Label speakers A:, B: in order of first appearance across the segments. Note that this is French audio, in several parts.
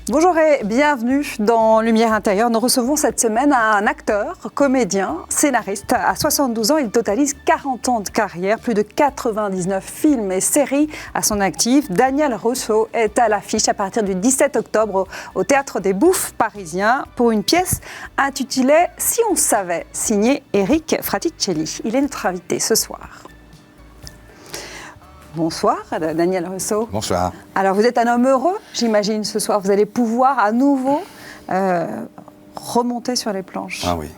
A: Bonjour et bienvenue dans Lumière intérieure. Nous recevons cette semaine un acteur, comédien, scénariste. À 72 ans, il totalise 40 ans de carrière, plus de 99 films et séries à son actif. Daniel Rousseau est à l'affiche à partir du 17 octobre au Théâtre des Bouffes parisien pour une pièce intitulée « Si on savait », signée Eric Fraticelli. Il est notre invité ce soir. Bonsoir, Daniel Rousseau.
B: Bonsoir.
A: Alors, vous êtes un homme heureux, j'imagine, ce soir. Vous allez pouvoir à nouveau remonter sur les planches.
B: Ah oui.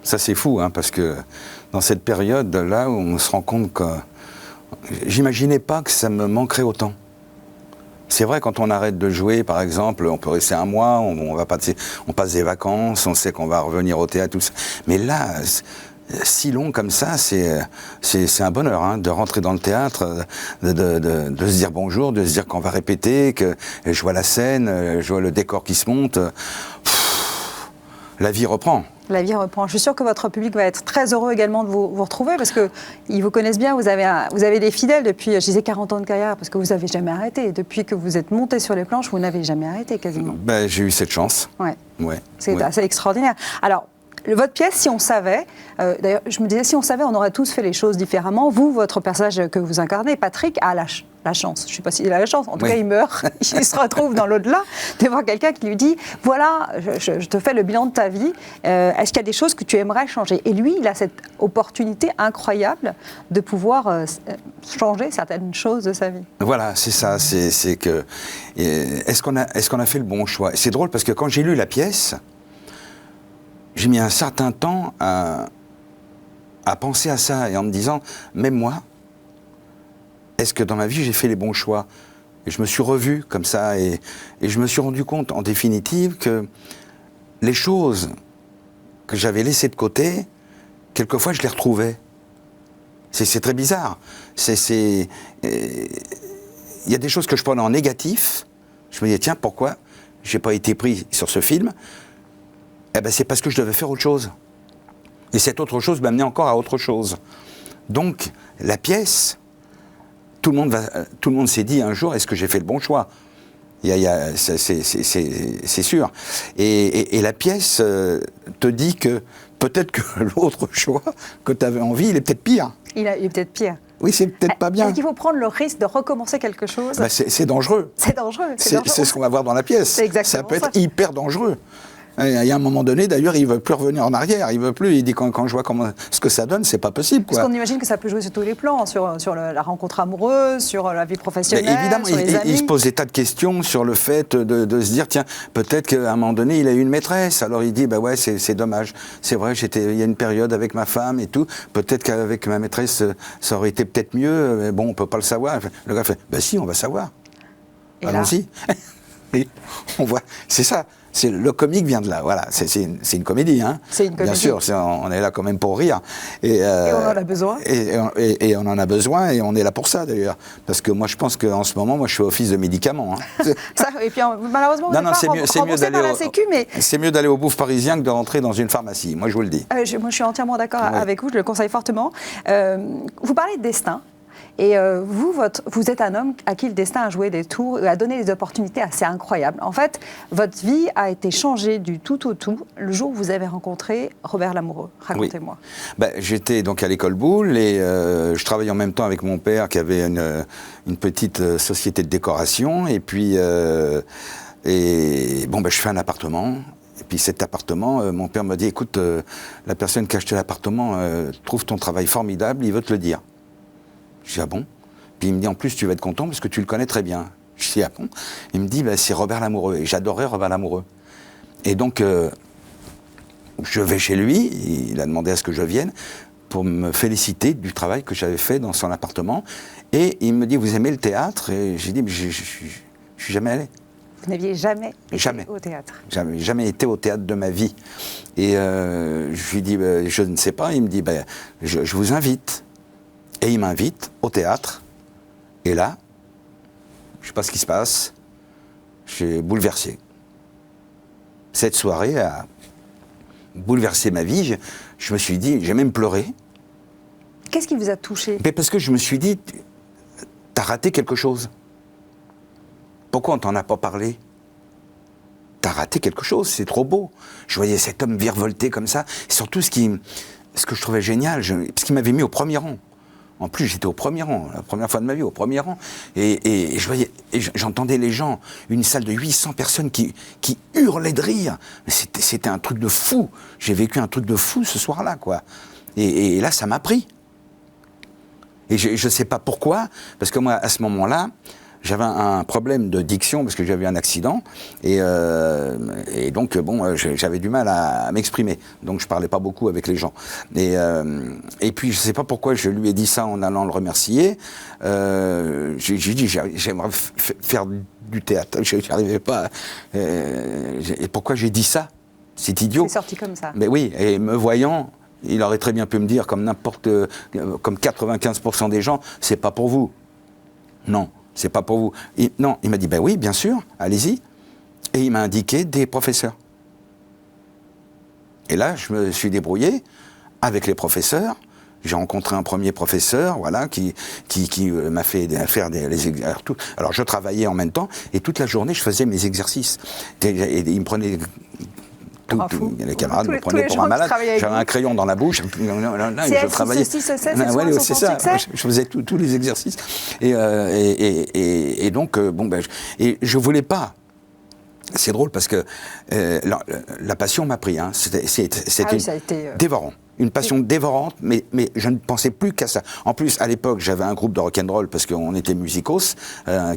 B: Ça, c'est fou, hein, parce que dans cette période-là où on se rend compte que... J'imaginais pas que ça me manquerait autant. C'est vrai, quand on arrête de jouer, par exemple, on peut rester un mois, on passe des vacances, on sait qu'on va revenir au théâtre, tout ça. Mais là... Si long comme ça, c'est un bonheur, hein, de rentrer dans le théâtre, de se dire bonjour, de se dire qu'on va répéter, que je vois la scène, je vois le décor qui se monte. La vie reprend.
A: La vie reprend. Je suis sûre que votre public va être très heureux également de vous retrouver parce qu'ils vous connaissent bien. Vous avez des fidèles depuis, je disais 40 ans de carrière, parce que vous n'avez jamais arrêté. Depuis que vous êtes monté sur les planches, vous n'avez jamais arrêté quasiment.
B: Ben, j'ai eu cette chance.
A: Ouais. C'est
B: ouais.
A: assez extraordinaire. Alors, votre pièce, si on savait, d'ailleurs, je me disais, si on savait, on aurait tous fait les choses différemment. Vous, votre personnage que vous incarnez, Patrick, a la chance. Je ne sais pas s'il a la chance, en tout cas, il meurt. Il se retrouve dans l'au-delà de voir quelqu'un qui lui dit, voilà, je te fais le bilan de ta vie. Est-ce qu'il y a des choses que tu aimerais changer? Et lui, il a cette opportunité incroyable de pouvoir changer certaines choses de sa vie.
B: Voilà, c'est ça. C'est que... Est-ce qu'on a fait le bon choix? C'est drôle parce que quand j'ai lu la pièce... J'ai mis un certain temps à penser à ça et en me disant, même moi, est-ce que dans ma vie j'ai fait les bons choix? Et je me suis revu comme ça et je me suis rendu compte en définitive que les choses que j'avais laissées de côté, quelquefois je les retrouvais. C'est très bizarre. Il y a des choses que je prenais en négatif. Je me disais, tiens, pourquoi j'ai pas été pris sur ce film? Eh ben, c'est parce que je devais faire autre chose. Et cette autre chose m'amenait encore à autre chose. Donc, la pièce, tout le monde s'est dit un jour, est-ce que j'ai fait le bon choix? C'est sûr. Et la pièce te dit que peut-être que l'autre choix que tu avais envie, il est peut-être pire.
A: Il est peut-être pire.
B: Oui, c'est peut-être pas bien.
A: Est-ce qu'il faut prendre le risque de recommencer quelque chose?
B: Ben, c'est dangereux.
A: C'est dangereux.
B: C'est ce qu'on va voir dans la pièce. Ça peut être hyper dangereux. Il y a un moment donné, d'ailleurs, il ne veut plus revenir en arrière. Il veut plus. Il dit quand je vois ce que ça donne, c'est pas possible, quoi.
A: Parce qu'on imagine que ça peut jouer sur tous les plans, sur la rencontre amoureuse, sur la vie professionnelle, mais évidemment, sur les amis.
B: Il se pose des tas de questions sur le fait de se dire, tiens, peut-être qu'à un moment donné, il a eu une maîtresse. Alors il dit, bah ouais, c'est dommage. C'est vrai, il y a une période avec ma femme et tout. Peut-être qu'avec ma maîtresse, ça aurait été peut-être mieux. Mais bon, on peut pas le savoir. Le gars fait, bah si, on va savoir. Allons-y. Et on voit, c'est ça. Le comique vient de là, voilà. C'est une comédie, hein.
A: C'est une comédie.
B: Bien sûr, on est là quand même pour rire.
A: Et on en a besoin.
B: Et on en a besoin, et on est là pour ça, d'ailleurs. Parce que moi, je pense qu'en ce moment, moi, je fais office de médicament. Hein.
A: Ça, et puis, malheureusement,
B: c'est mieux d'aller au Bouffes parisien que de rentrer dans une pharmacie. Moi, je vous le dis.
A: Moi, je suis entièrement d'accord avec vous, je le conseille fortement. Vous parlez de destin. Et vous êtes un homme à qui le destin a joué des tours, a donné des opportunités assez incroyables. En fait, votre vie a été changée du tout au tout le jour où vous avez rencontré Robert Lamoureux. Racontez-moi.
B: Oui. J'étais donc à l'école Boulle et je travaillais en même temps avec mon père qui avait une petite société de décoration. Et puis, je fais un appartement. Et puis cet appartement, mon père m'a dit, écoute, la personne qui a acheté l'appartement trouve ton travail formidable, il veut te le dire. Je dis, ah bon? Puis il me dit, en plus, tu vas être content parce que tu le connais très bien. Je dis, ah bon? Il me dit, c'est Robert Lamoureux. Et j'adorais Robert Lamoureux. Et donc, je vais chez lui, il a demandé à ce que je vienne pour me féliciter du travail que j'avais fait dans son appartement. Et il me dit, vous aimez le théâtre? Et j'ai dit, mais je suis jamais allé.
A: Vous n'aviez jamais été au théâtre?
B: Jamais été au théâtre de ma vie. Et je lui dis, je ne sais pas. Il me dit, je vous invite. Et il m'invite au théâtre. Et là, je ne sais pas ce qui se passe, je suis bouleversé. Cette soirée a bouleversé ma vie. Je me suis dit, j'ai même pleuré.
A: Qu'est-ce qui vous a touché?
B: Mais parce que je me suis dit, t'as raté quelque chose. Pourquoi on t'en a pas parlé? raté quelque chose, c'est trop beau. Je voyais cet homme virevolter comme ça. Et surtout, ce que je trouvais génial, parce qu'il m'avait mis au premier rang. En plus, j'étais au premier rang, la première fois de ma vie, au premier rang. Et je voyais, et j'entendais les gens, une salle de 800 personnes qui hurlaient de rire. C'était un truc de fou. J'ai vécu un truc de fou ce soir-là, quoi. Et là, ça m'a pris. Et je ne sais pas pourquoi, parce que moi, à ce moment-là, j'avais un problème de diction parce que j'avais eu un accident et donc bon, j'avais du mal à m'exprimer, donc je parlais pas beaucoup avec les gens. Et puis je sais pas pourquoi je lui ai dit ça en allant le remercier. J'ai dit j'aimerais faire du théâtre, je n'arrivais pas. Et pourquoi j'ai dit ça? C'est idiot.
A: C'est sorti comme ça.
B: Mais oui, et me voyant, il aurait très bien pu me dire, comme 95% des gens, c'est pas pour vous. Non. C'est pas pour vous. Non, il m'a dit, ben oui, bien sûr, allez-y. Et il m'a indiqué des professeurs. Et là, je me suis débrouillé avec les professeurs. J'ai rencontré un premier professeur, voilà, qui m'a fait faire les exercices. Alors, je travaillais en même temps, et toute la journée, je faisais mes exercices. Et il me prenait... les camarades me prenaient pour un malade. J'avais un crayon dans la bouche. Je travaillais. C'est ça. Je faisais tous les exercices. Et donc, bon, ben, je voulais pas. C'est drôle parce que la passion m'a pris. Hein. C'était dévorant. Une passion dévorante, mais je ne pensais plus qu'à ça. En plus, à l'époque, j'avais un groupe de rock'n'roll parce qu'on était musicos,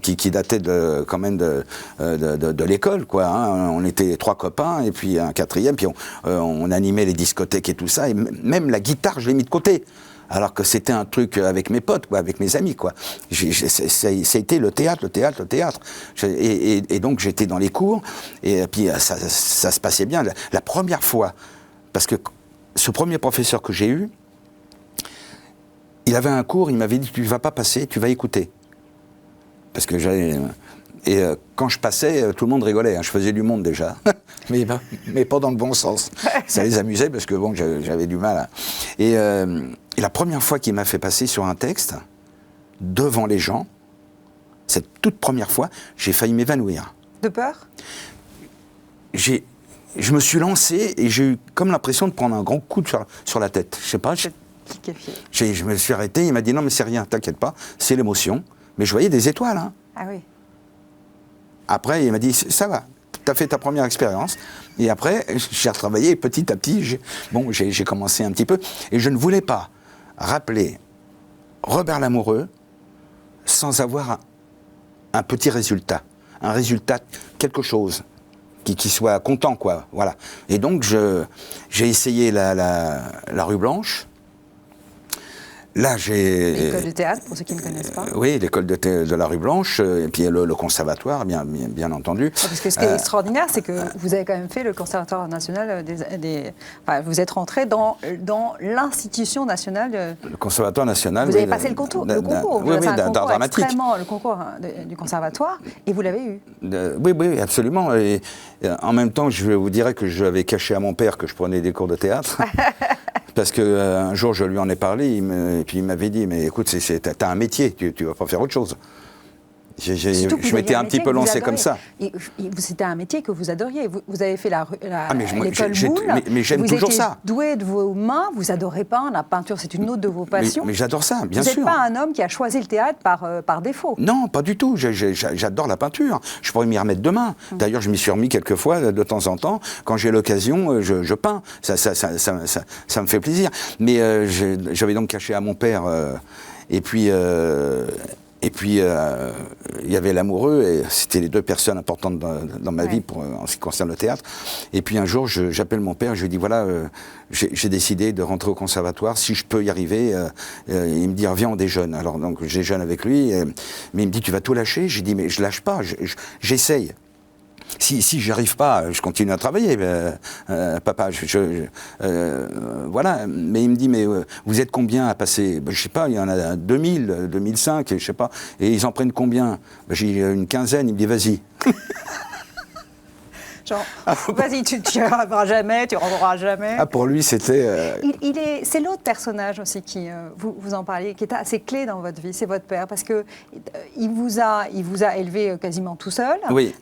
B: qui datait quand même de l'école, quoi. Hein. On était 3 copains et puis un 4e, puis on animait les discothèques et tout ça. Et même la guitare, je l'ai mis de côté. Alors que c'était un truc avec mes potes, quoi, avec mes amis, quoi. Ça a été le théâtre. Et donc j'étais dans les cours, et puis ça se passait bien. La première fois, parce que ce premier professeur que j'ai eu, il avait un cours, il m'avait dit, tu ne vas pas passer, tu vas écouter. Parce que quand je passais, tout le monde rigolait, hein, je faisais du monde déjà, mais pas dans le bon sens. Ça les amusait parce que bon, j'avais du mal. Et la première fois qu'il m'a fait passer sur un texte, devant les gens, cette toute première fois, j'ai failli m'évanouir.
A: De peur ?
B: Je me suis lancé et j'ai eu comme l'impression de prendre un grand coup sur la tête. Je sais pas. Je me suis arrêté, il m'a dit non mais c'est rien, t'inquiète pas, c'est l'émotion. Mais je voyais des étoiles. Hein.
A: Ah oui.
B: Après, il m'a dit ça va, t'as fait ta première expérience. Et après, j'ai retravaillé petit à petit. J'ai commencé un petit peu. Et je ne voulais pas rappeler Robert Lamoureux sans avoir un petit résultat. Un résultat, quelque chose. Qui soit content, quoi. Voilà. Et donc, j'ai essayé la rue Blanche. Là,
A: l'école de théâtre, pour ceux qui ne connaissent pas.
B: Oui, l'école de la rue Blanche, et puis le conservatoire, bien entendu.
A: Parce que ce qui est extraordinaire, c'est que vous avez quand même fait le conservatoire national enfin, vous êtes rentré dans l'institution nationale.
B: Le conservatoire national.
A: Vous avez passé le concours.
B: Oui, d'art dramatique.
A: Le concours du conservatoire, et vous l'avez eu.
B: Oui, absolument. Et en même temps, je vous dirais que je l'avais caché à mon père que je prenais des cours de théâtre. Parce qu'un jour, je lui en ai parlé, et puis il m'avait dit, mais écoute, t'as un métier, tu vas pas faire autre chose. Je m'étais un petit peu lancé comme ça.
A: C'était un métier que vous adoriez. Vous avez fait l'école Moule.
B: Mais j'aime toujours ça.
A: Vous êtes doué de vos mains, vous adorez peindre. La peinture, c'est une autre de vos passions.
B: Mais j'adore ça, bien sûr.
A: Vous n'êtes pas un homme qui a choisi le théâtre par défaut.
B: Non, pas du tout. J'adore la peinture. Je pourrais m'y remettre demain. D'ailleurs, je m'y suis remis quelques fois, de temps en temps. Quand j'ai l'occasion, je peins. Ça me fait plaisir. Mais j'avais donc caché à mon père. Et puis, il y avait Lamoureux, et c'était les 2 personnes importantes dans ma vie en ce qui concerne le théâtre. Et puis un jour, j'appelle mon père, je lui dis, voilà, j'ai décidé de rentrer au conservatoire, si je peux y arriver. Il me dit, viens, on déjeune. Alors donc, je déjeune avec lui, mais il me dit, tu vas tout lâcher? J'ai dit, mais je lâche pas, j'essaye. Si j'y arrive pas, je continue à travailler, papa. Voilà. Mais il me dit, mais vous êtes combien à passer? Je sais pas, il y en a 2000, 2005, je sais pas. Et ils en prennent combien? J'ai une quinzaine. Il me dit, vas-y.
A: Genre, vas-y, tu n'y arriveras jamais, tu rentreras jamais.
B: Ah, pour lui, c'était...
A: C'est l'autre personnage aussi qui, vous en parliez, qui est assez clé dans votre vie, c'est votre père, parce que il vous a élevé quasiment tout seul.
B: Oui.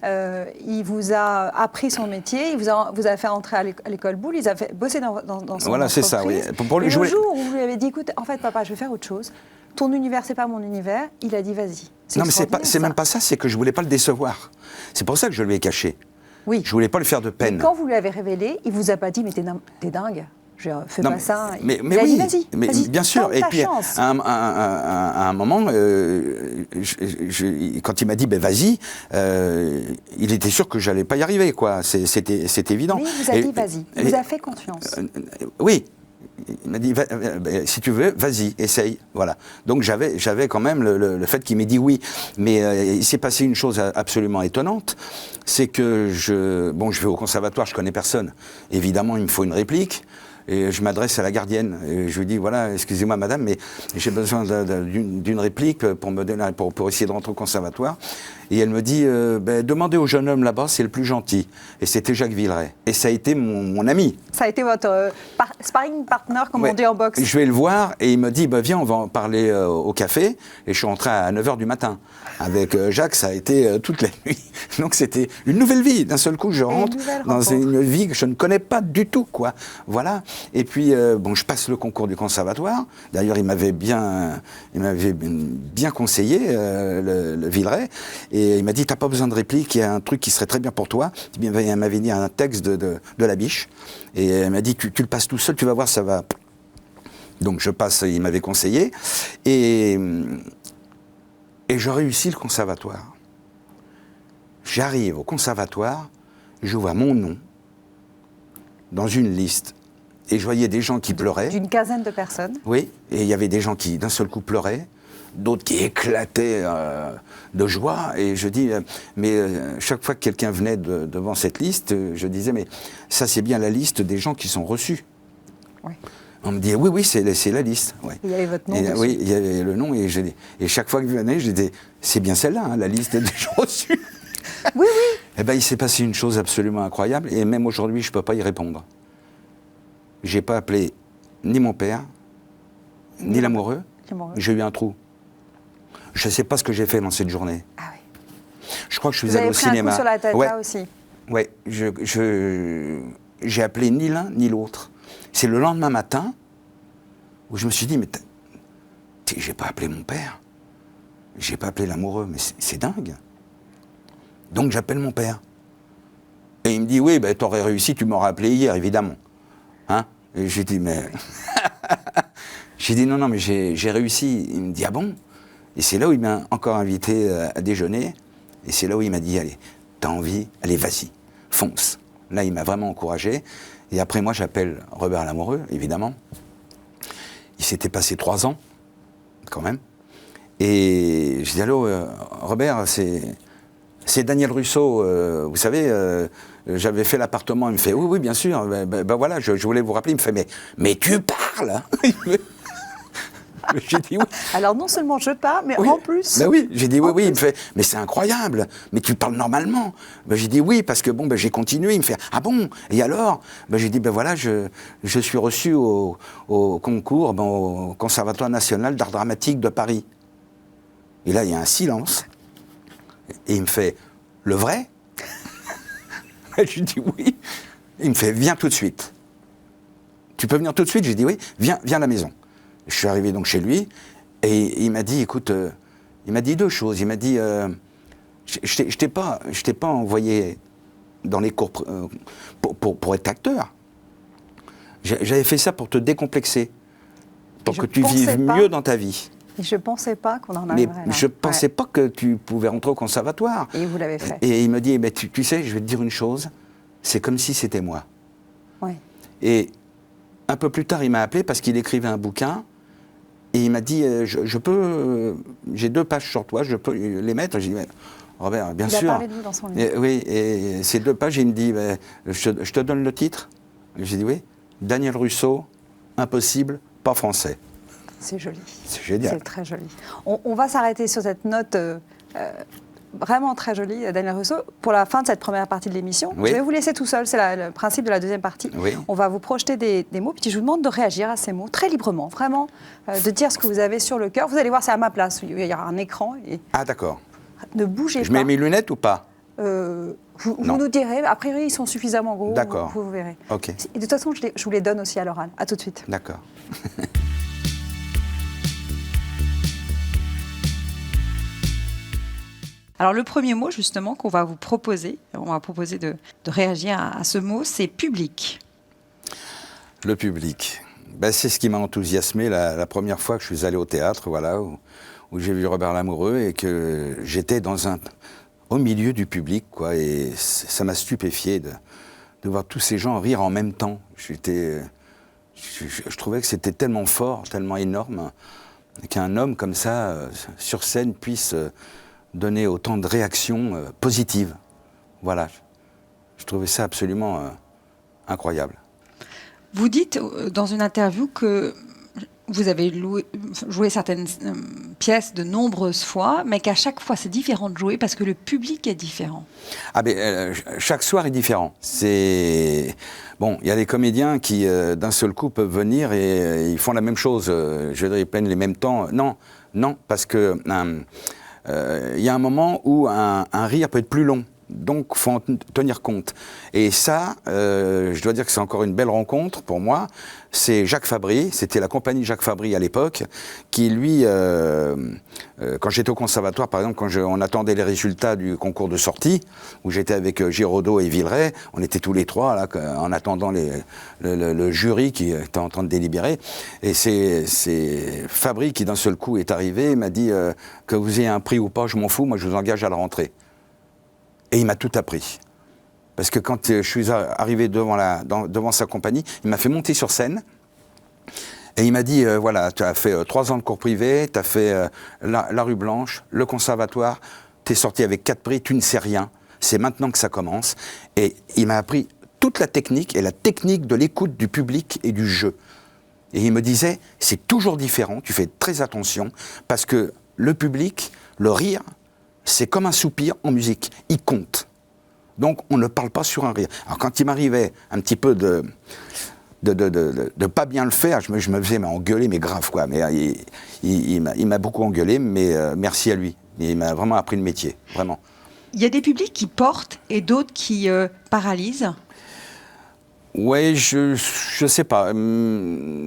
A: Il vous a appris son métier, il vous a fait entrer à l'école Boulle, il a fait bosser dans son
B: Voilà, c'est ça, oui. Pour lui,
A: et le jour où vous lui avez dit, écoute, en fait, papa, je vais faire autre chose. Ton univers, c'est pas mon univers. Il a dit, vas-y.
B: Non, mais c'est même pas ça, c'est que je voulais pas le décevoir. C'est pour ça que je lui ai caché.
A: Oui.
B: Je voulais pas lui faire de peine.
A: Et quand vous lui avez révélé, il vous a pas dit, mais t'es dingue. Fais pas ça.
B: Mais
A: il a
B: oui,
A: dit, vas-y,
B: bien sûr. Et puis,
A: chance.
B: à un moment, quand il m'a dit, ben vas-y, il était sûr que j'allais pas y arriver, quoi. C'était évident.
A: Mais il vous a dit, vas-y. Il vous a fait confiance.
B: Oui. Il m'a dit, si tu veux, vas-y, essaye. Voilà. Donc j'avais quand même le fait qu'il m'ait dit oui. Mais il s'est passé une chose absolument étonnante, c'est que je vais au conservatoire, je connais personne. Évidemment, il me faut une réplique. Et je m'adresse à la gardienne. Et je lui dis, voilà, excusez-moi madame, mais j'ai besoin d'une réplique pour essayer de rentrer au conservatoire. Et elle me dit, demandez au jeune homme là-bas, c'est le plus gentil. Et c'était Jacques Villeray. Et ça a été mon ami.
A: Ça a été votre sparring partner, comme on dit en boxe.
B: Je vais le voir et il me dit, viens, on va en parler au café. Et je suis rentré à 9h du matin. Avec Jacques, ça a été toute la nuit. Donc c'était une nouvelle vie. D'un seul coup, je rentre dans une vie que je ne connais pas du tout, quoi. Voilà. Et puis, je passe le concours du conservatoire. D'ailleurs, il m'avait bien conseillé, le Villeray. Et il m'a dit, t'as pas besoin de réplique, il y a un truc qui serait très bien pour toi. Il m'avait dit un texte de La Biche. Et il m'a dit, tu le passes tout seul, tu vas voir, ça va. Donc je passe, il m'avait conseillé. Et je réussis le conservatoire. J'arrive au conservatoire, je vois mon nom dans une liste. Et je voyais des gens qui pleuraient.
A: D'une quinzaine de personnes.
B: Oui, et il y avait des gens qui d'un seul coup pleuraient, d'autres qui éclataient de joie. Et je dis, chaque fois que quelqu'un venait devant cette liste, je disais, mais ça c'est bien la liste des gens qui sont reçus.
A: Oui.
B: On me dit, oui, c'est la liste. Ouais.
A: Il y avait votre nom dessus.
B: Oui, il y avait le nom. Et chaque fois que je venais, je disais, c'est bien celle-là, hein, la liste des gens reçus.
A: Oui.
B: Eh bien, il s'est passé une chose absolument incroyable. Et même aujourd'hui, je ne peux pas y répondre. J'ai pas appelé ni mon père, ni l'amoureux. J'ai eu un trou. Je ne sais pas ce que j'ai fait dans cette journée.
A: Ah oui.
B: Je crois que je suis allé au cinéma.
A: Vous avez pris un coup sur la tête là aussi.
B: Oui, j'ai appelé ni l'un ni l'autre. C'est le lendemain matin où je me suis dit, mais j'ai pas appelé mon père, j'ai pas appelé l'amoureux, mais c'est dingue. Donc j'appelle mon père. Et il me dit, oui, t'aurais réussi, tu m'aurais appelé hier, évidemment. Hein? Et j'ai dit, mais... j'ai dit, non, mais j'ai réussi. Il me dit, ah bon? Et c'est là où il m'a encore invité à déjeuner. Et c'est là où il m'a dit, allez, t'as envie? Allez, vas-y, fonce. Là, il m'a vraiment encouragé. Et après, moi, j'appelle Robert Lamoureux, évidemment. Il s'était passé 3 ans, quand même. Et je dis, allô, Robert, c'est Daniel Russo. Vous savez, j'avais fait l'appartement. Il me fait, oui, bien sûr. Voilà, je voulais vous rappeler. Il me fait, mais tu parles. J'ai dit oui.
A: Alors non seulement je parle, mais en plus...
B: oui, j'ai dit oui. Il me fait, mais c'est incroyable, mais tu parles normalement. J'ai dit oui, parce que j'ai continué. Il me fait, ah bon? Et alors? J'ai dit, voilà, je suis reçu au concours, au Conservatoire national d'art dramatique de Paris. Et là, il y a un silence. Et il me fait, le vrai? Je dis oui. Il me fait, viens tout de suite. Tu peux venir tout de suite? J'ai dit oui, viens à la maison. Je suis arrivé donc chez lui, et il m'a dit, écoute, il m'a dit 2 choses. Il m'a dit, je t'ai pas envoyé dans les cours pour être acteur. J'avais fait ça pour te décomplexer, pour que tu vives mieux dans ta vie.
A: Et je ne pensais pas qu'on en arriverait là.
B: Mais je ne pensais pas que tu pouvais rentrer au conservatoire.
A: Et vous l'avez fait.
B: Et il me dit, tu sais, je vais te dire une chose, c'est comme si c'était moi.
A: Oui.
B: Et un peu plus tard, il m'a appelé parce qu'il écrivait un bouquin. Et il m'a dit, j'ai 2 pages sur toi, je peux les mettre. J'ai dit, Robert, bien sûr.
A: Il a parlé de vous dans son livre.
B: Oui, et ces 2 pages, il me dit, je te donne le titre. J'ai dit, oui, Daniel Russo, impossible, pas français.
A: C'est joli.
B: C'est génial.
A: C'est très joli. On va s'arrêter sur cette note vraiment très joli, Daniel Russo. Pour la fin de cette première partie de l'émission,
B: Oui.
A: je vais vous laisser tout seul, c'est le principe de la deuxième partie.
B: Oui.
A: On va vous projeter des mots, puis je vous demande de réagir à ces mots très librement, vraiment, de dire ce que vous avez sur le cœur. Vous allez voir, c'est à ma place, il y aura un écran. Et
B: Ah, d'accord.
A: ne bougez
B: Je
A: pas.
B: mets mes lunettes ou pas?
A: Vous
B: Non.
A: nous direz, a priori ils sont suffisamment gros,
B: D'accord.
A: vous verrez.
B: Ok.
A: Et de toute façon, je vous les donne aussi à l'oral. À tout de suite.
B: D'accord.
A: Alors le premier mot justement qu'on va vous proposer, on va proposer de réagir à ce mot, c'est public.
B: Le public. Ben, c'est ce qui m'a enthousiasmé la première fois que je suis allé au théâtre, voilà, où j'ai vu Robert Lamoureux et que j'étais au milieu du public, quoi, et ça m'a stupéfié de voir tous ces gens rire en même temps. Je trouvais que c'était tellement fort, tellement énorme, qu'un homme comme ça, sur scène, puisse donner autant de réactions positives. Voilà. Je trouvais ça absolument incroyable.
A: Vous dites dans une interview que vous avez joué certaines pièces de nombreuses fois, mais qu'à chaque fois c'est différent de jouer parce que le public est différent.
B: Ah ben, chaque soir est différent. Bon, il y a des comédiens qui d'un seul coup peuvent venir et ils font la même chose. Je veux dire, ils prennent les mêmes temps. Non, parce que il y a un moment où un rire peut être plus long. Donc, il faut en tenir compte. Et ça, je dois dire que c'est encore une belle rencontre pour moi. C'est Jacques Fabry, c'était la compagnie Jacques Fabry à l'époque, qui lui, quand j'étais au conservatoire, par exemple, quand on attendait les résultats du concours de sortie, où j'étais avec Giraudot et Villeray, on était tous les trois là, en attendant le jury qui était en train de délibérer. Et c'est Fabry qui d'un seul coup est arrivé et m'a dit que vous ayez un prix ou pas, je m'en fous, moi je vous engage à la rentrée. Et il m'a tout appris. Parce que quand je suis arrivé devant sa compagnie, il m'a fait monter sur scène. Et il m'a dit, voilà, tu as fait 3 ans de cours privé, tu as fait la rue Blanche, le conservatoire, tu es sorti avec 4 prix, tu ne sais rien. C'est maintenant que ça commence. Et il m'a appris toute la technique, et la technique de l'écoute du public et du jeu. Et il me disait, c'est toujours différent, tu fais très attention, parce que le public, le rire, c'est comme un soupir en musique, il compte. Donc on ne parle pas sur un rire. Alors quand il m'arrivait un petit peu de pas bien le faire, je me faisais engueuler, mais grave quoi. Mais il m'a beaucoup engueulé, mais merci à lui. Il m'a vraiment appris le métier, vraiment.
A: Il y a des publics qui portent et d'autres qui paralysent.
B: Oui, je sais pas.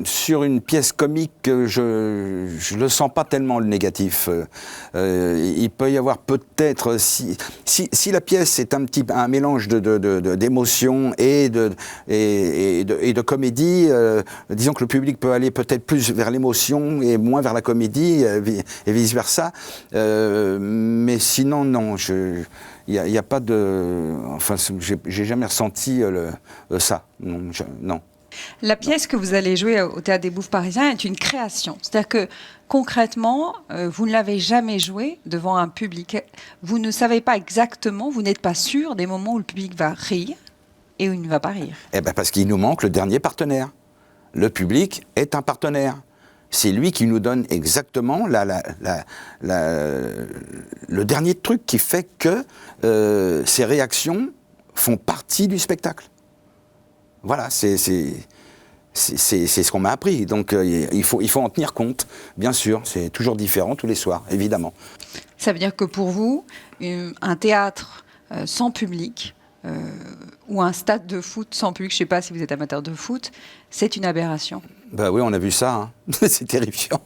B: Sur une pièce comique, je le sens pas tellement le négatif. Il peut y avoir peut-être, si la pièce est un mélange d'émotions et de comédie, disons que le public peut aller peut-être plus vers l'émotion et moins vers la comédie, et vice-versa. Mais sinon, non, il n'y a pas de... Enfin, j'ai jamais ressenti ça. Non.
A: La pièce que vous allez jouer au Théâtre des Bouffes parisiens est une création. C'est-à-dire que, concrètement, vous ne l'avez jamais jouée devant un public. Vous ne savez pas exactement, vous n'êtes pas sûr des moments où le public va rire et où il ne va pas rire.
B: Eh bien, parce qu'il nous manque le dernier partenaire. Le public est un partenaire. C'est lui qui nous donne exactement le dernier truc qui fait que ces réactions font partie du spectacle. Voilà, c'est ce qu'on m'a appris. Donc il faut en tenir compte, bien sûr. C'est toujours différent tous les soirs, évidemment.
A: Ça veut dire que pour vous, un théâtre sans public ou un stade de foot sans public, je ne sais pas si vous êtes amateur de foot, c'est une aberration.
B: Ben oui, on a vu ça. Hein. C'est terrifiant.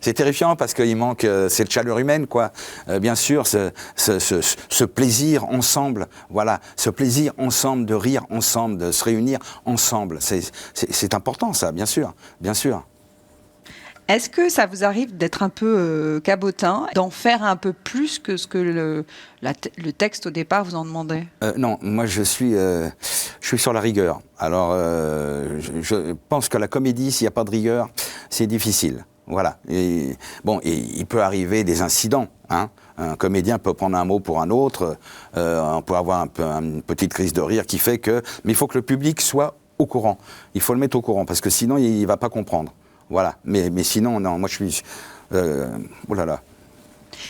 B: C'est terrifiant parce qu'il manque cette chaleur humaine, quoi. Bien sûr, ce plaisir ensemble, voilà, ce plaisir ensemble de rire ensemble, de se réunir ensemble. C'est important, ça, bien sûr, bien sûr.
A: Est-ce que ça vous arrive d'être un peu cabotin, d'en faire un peu plus que ce que le texte au départ vous en demandait ?
B: Non, moi je suis sur la rigueur. Alors, je pense que la comédie, s'il n'y a pas de rigueur, c'est difficile. Voilà. Et, bon, il peut arriver des incidents. Hein. Un comédien peut prendre un mot pour un autre. On peut avoir une petite crise de rire qui fait que... Mais il faut que le public soit au courant. Il faut le mettre au courant parce que sinon, il ne va pas comprendre. Voilà. Mais sinon, non, moi je suis... oh là là.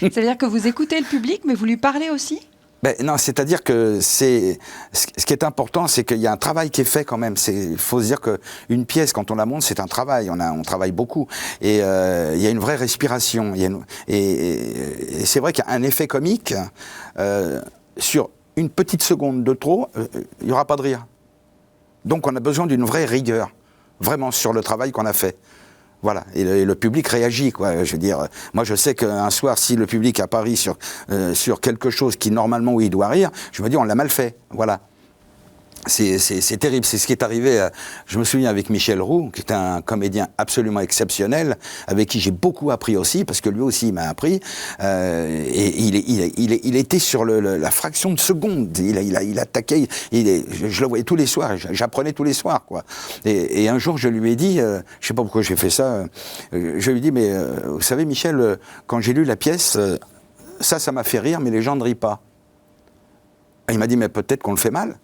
C: Ça veut dire que vous écoutez le public, mais vous lui parlez aussi ?
B: Ben, non, c'est-à-dire que ce qui est important, c'est qu'il y a un travail qui est fait quand même. Il faut se dire qu'une pièce, quand on la monte, c'est un travail. On travaille beaucoup. Et il y a une vraie respiration. Et c'est vrai qu'il y a un effet comique. Sur une petite seconde de trop, il n'y aura pas de rire. Donc on a besoin d'une vraie rigueur, vraiment, sur le travail qu'on a fait. Voilà, et le public réagit, quoi. Je veux dire, moi je sais qu'un soir, si le public a pas ri sur quelque chose qui normalement où il doit rire, je me dis on l'a mal fait, voilà. C'est terrible, c'est ce qui est arrivé, je me souviens avec Michel Roux, qui est un comédien absolument exceptionnel, avec qui j'ai beaucoup appris aussi, parce que lui aussi il m'a appris, et il était sur la fraction de seconde, il attaquait, je le voyais tous les soirs, j'apprenais tous les soirs, quoi. Et un jour je lui ai dit, je sais pas pourquoi j'ai fait ça, je lui ai dit, mais vous savez Michel, quand j'ai lu la pièce, ça m'a fait rire, mais les gens ne rient pas. Et il m'a dit, mais peut-être qu'on le fait mal.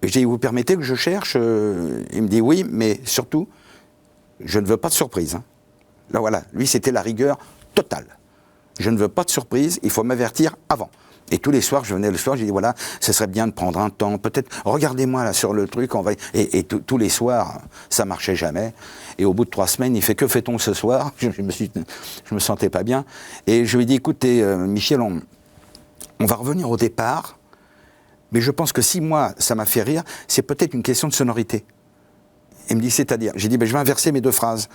B: Et j'ai dit, vous permettez que je cherche ? Il me dit oui, mais surtout, je ne veux pas de surprise. Hein. Là voilà, lui c'était la rigueur totale. Je ne veux pas de surprise, il faut m'avertir avant. Et tous les soirs, je venais le soir, j'ai dit voilà, ce serait bien de prendre un temps, peut-être, regardez-moi là sur le truc, on va... Et tous les soirs, ça marchait jamais. Et au bout de 3 semaines, il fait, que fait-on ce soir ? Je me sentais pas bien. Et je lui ai dit, écoutez, Michel, on va revenir au départ. Mais je pense que si moi, ça m'a fait rire, c'est peut-être une question de sonorité. Il me dit, c'est-à-dire, j'ai dit, je vais inverser mes 2 phrases.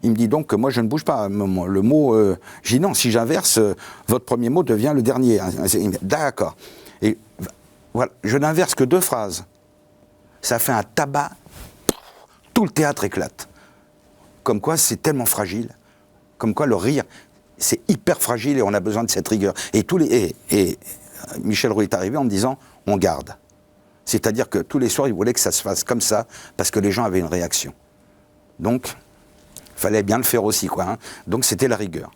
B: Il me dit donc que moi, je ne bouge pas. Le mot, j'ai dit non, si j'inverse, votre premier mot devient le dernier. Il me dit, d'accord. Et voilà, je n'inverse que 2 phrases. Ça fait un tabac, tout le théâtre éclate. Comme quoi, c'est tellement fragile. Comme quoi, le rire, c'est hyper fragile et on a besoin de cette rigueur. Et Michel Roux est arrivé en me disant, on garde. C'est-à-dire que tous les soirs, il voulait que ça se fasse comme ça, parce que les gens avaient une réaction. Donc, il fallait bien le faire aussi, quoi. Hein. Donc, c'était la rigueur.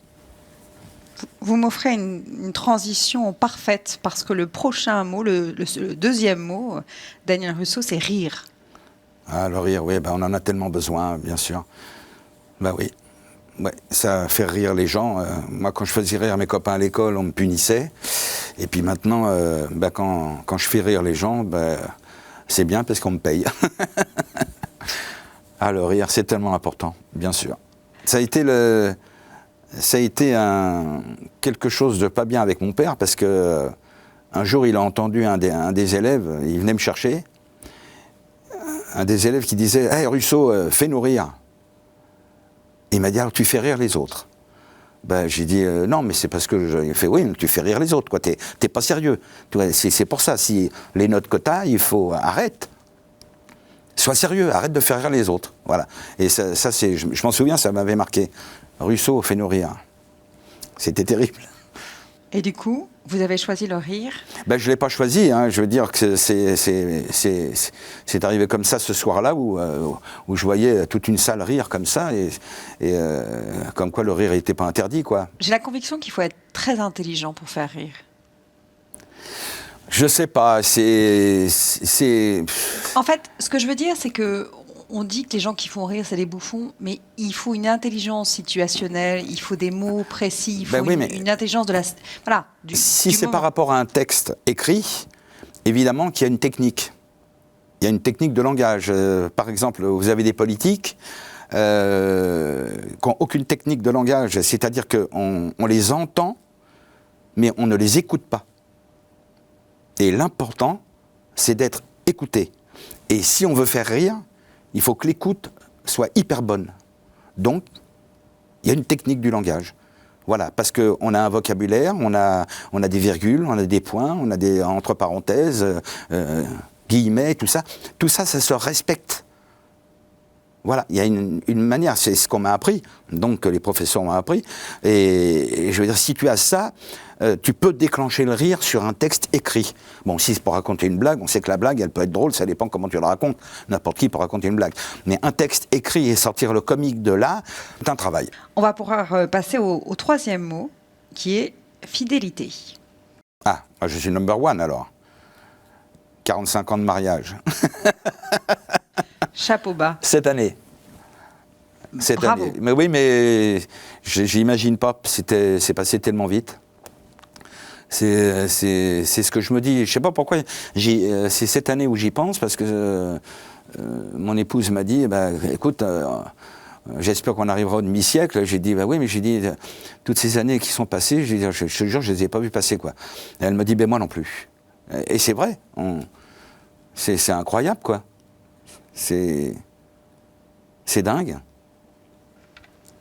C: Vous m'offrez une transition parfaite, parce que le prochain mot, le deuxième mot, Daniel Russo, c'est rire.
B: Ah, le rire, oui, on en a tellement besoin, bien sûr. Oui. Ouais, ça fait rire les gens. Moi, quand je faisais rire mes copains à l'école, on me punissait. Et puis maintenant, quand je fais rire les gens, c'est bien parce qu'on me paye. Ah, le rire, c'est tellement important, bien sûr. Ça a été quelque chose de pas bien avec mon père, parce que un jour, il a entendu un des élèves, il venait me chercher, un des élèves qui disait « Hey Russo, fais-nous rire ». Il m'a dit, alors tu fais rire les autres. J'ai dit, non, mais c'est parce que il fait, oui, tu fais rire les autres, quoi. T'es pas sérieux. C'est pour ça, si les notes que t'as, il faut, arrête. Sois sérieux, arrête de faire rire les autres. Voilà. Et ça je m'en souviens, ça m'avait marqué. Russo, fais-nous rire. C'était terrible.
C: Et du coup, vous avez choisi le rire ?
B: Je ne l'ai pas choisi, hein. Je veux dire que c'est arrivé comme ça ce soir-là où je voyais toute une salle rire comme ça et comme quoi le rire n'était pas interdit, quoi.
C: J'ai la conviction qu'il faut être très intelligent pour faire rire.
B: Je sais pas,
C: En fait, ce que je veux dire, c'est que on dit que les gens qui font rire, c'est des bouffons, mais il faut une intelligence situationnelle, il faut des mots précis, il faut une intelligence de la... Voilà.
B: Si c'est par rapport à un texte écrit, évidemment qu'il y a une technique. Il y a une technique de langage. Par exemple, vous avez des politiques qui n'ont aucune technique de langage, c'est-à-dire qu'on les entend, mais on ne les écoute pas. Et l'important, c'est d'être écouté. Et si on veut faire rire, il faut que l'écoute soit hyper bonne. Donc, il y a une technique du langage. Voilà, parce qu'on a un vocabulaire, on a des virgules, on a des points, on a des entre parenthèses, guillemets, tout ça. Tout ça, ça se respecte. Voilà, il y a une manière, c'est ce qu'on m'a appris, donc les professeurs m'ont appris. Et je veux dire, si tu as ça, tu peux déclencher le rire sur un texte écrit. Bon, si c'est pour raconter une blague, on sait que la blague, elle peut être drôle, ça dépend comment tu la racontes. N'importe qui peut raconter une blague. Mais un texte écrit et sortir le comique de là, c'est un travail.
C: On va pouvoir passer au troisième mot, qui est fidélité.
B: Ah, moi je suis number one alors. 45 ans de mariage.
C: Chapeau bas.
B: Cette année. cette
C: Bravo.
B: année. Mais oui, mais j'imagine pas. C'est passé tellement vite. C'est ce que je me dis. Je sais pas pourquoi. C'est cette année où j'y pense parce que mon épouse m'a dit, écoute, j'espère qu'on arrivera au demi-siècle. J'ai dit, oui, mais j'ai dit, toutes ces années qui sont passées, je te jure, je les ai pas vues passer, quoi. Et elle me dit, moi non plus. Et c'est vrai. C'est incroyable, quoi. C'est dingue.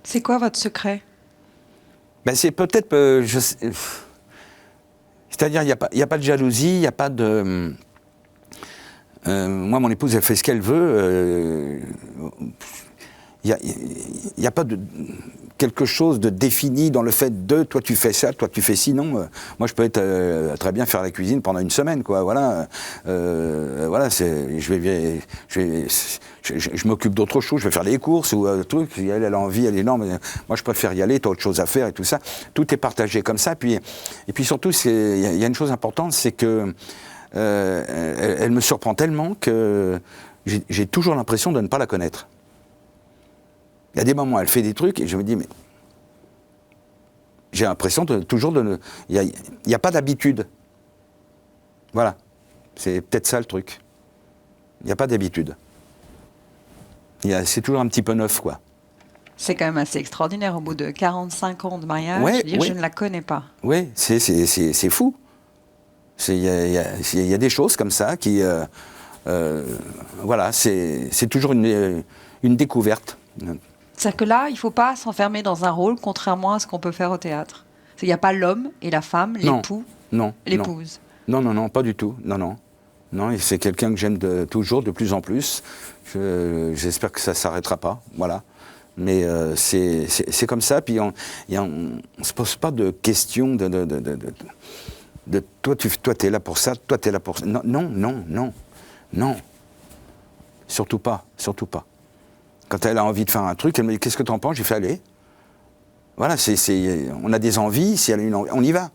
C: C'est quoi votre secret?
B: C'est peut-être... c'est-à-dire, il n'y a pas de jalousie, il n'y a pas de... moi, mon épouse, elle fait ce qu'elle veut. Il n'y a pas de quelque chose de défini dans le fait de toi tu fais ça, toi tu fais ci. Non, moi je peux être très bien faire la cuisine pendant une semaine, quoi. Voilà, je m'occupe d'autre chose, je vais faire les courses ou truc. Elle a envie, elle est non, mais moi je préfère y aller, t'as autre chose à faire et tout ça. Tout est partagé comme ça. Et puis surtout, il y a une chose importante, c'est que elle me surprend tellement que j'ai toujours l'impression de ne pas la connaître. Il y a des moments où elle fait des trucs et je me dis, mais j'ai l'impression toujours de ne... Il n'y a pas d'habitude. Voilà. C'est peut-être ça le truc. Il n'y a pas d'habitude. C'est toujours un petit peu neuf, quoi.
C: C'est quand même assez extraordinaire. Au bout de 45 ans de mariage, je ne la connais pas.
B: Oui, c'est fou. Il y a des choses comme ça qui... voilà, c'est toujours une découverte.
C: C'est-à-dire que là, il ne faut pas s'enfermer dans un rôle, contrairement à ce qu'on peut faire au théâtre. Il n'y a pas l'homme et la femme, l'époux, l'épouse.
B: Non, pas du tout. Non, et c'est quelqu'un que j'aime toujours, de plus en plus. J'espère que ça ne s'arrêtera pas, voilà. Mais c'est comme ça, puis on ne se pose pas de questions de toi, t'es là pour ça, toi, t'es là pour ça. Non. Surtout pas. Quand elle a envie de faire un truc, elle me dit, qu'est-ce que t'en penses? J'ai fait, allez. Voilà, on a des envies, si elle a une envie, on y va.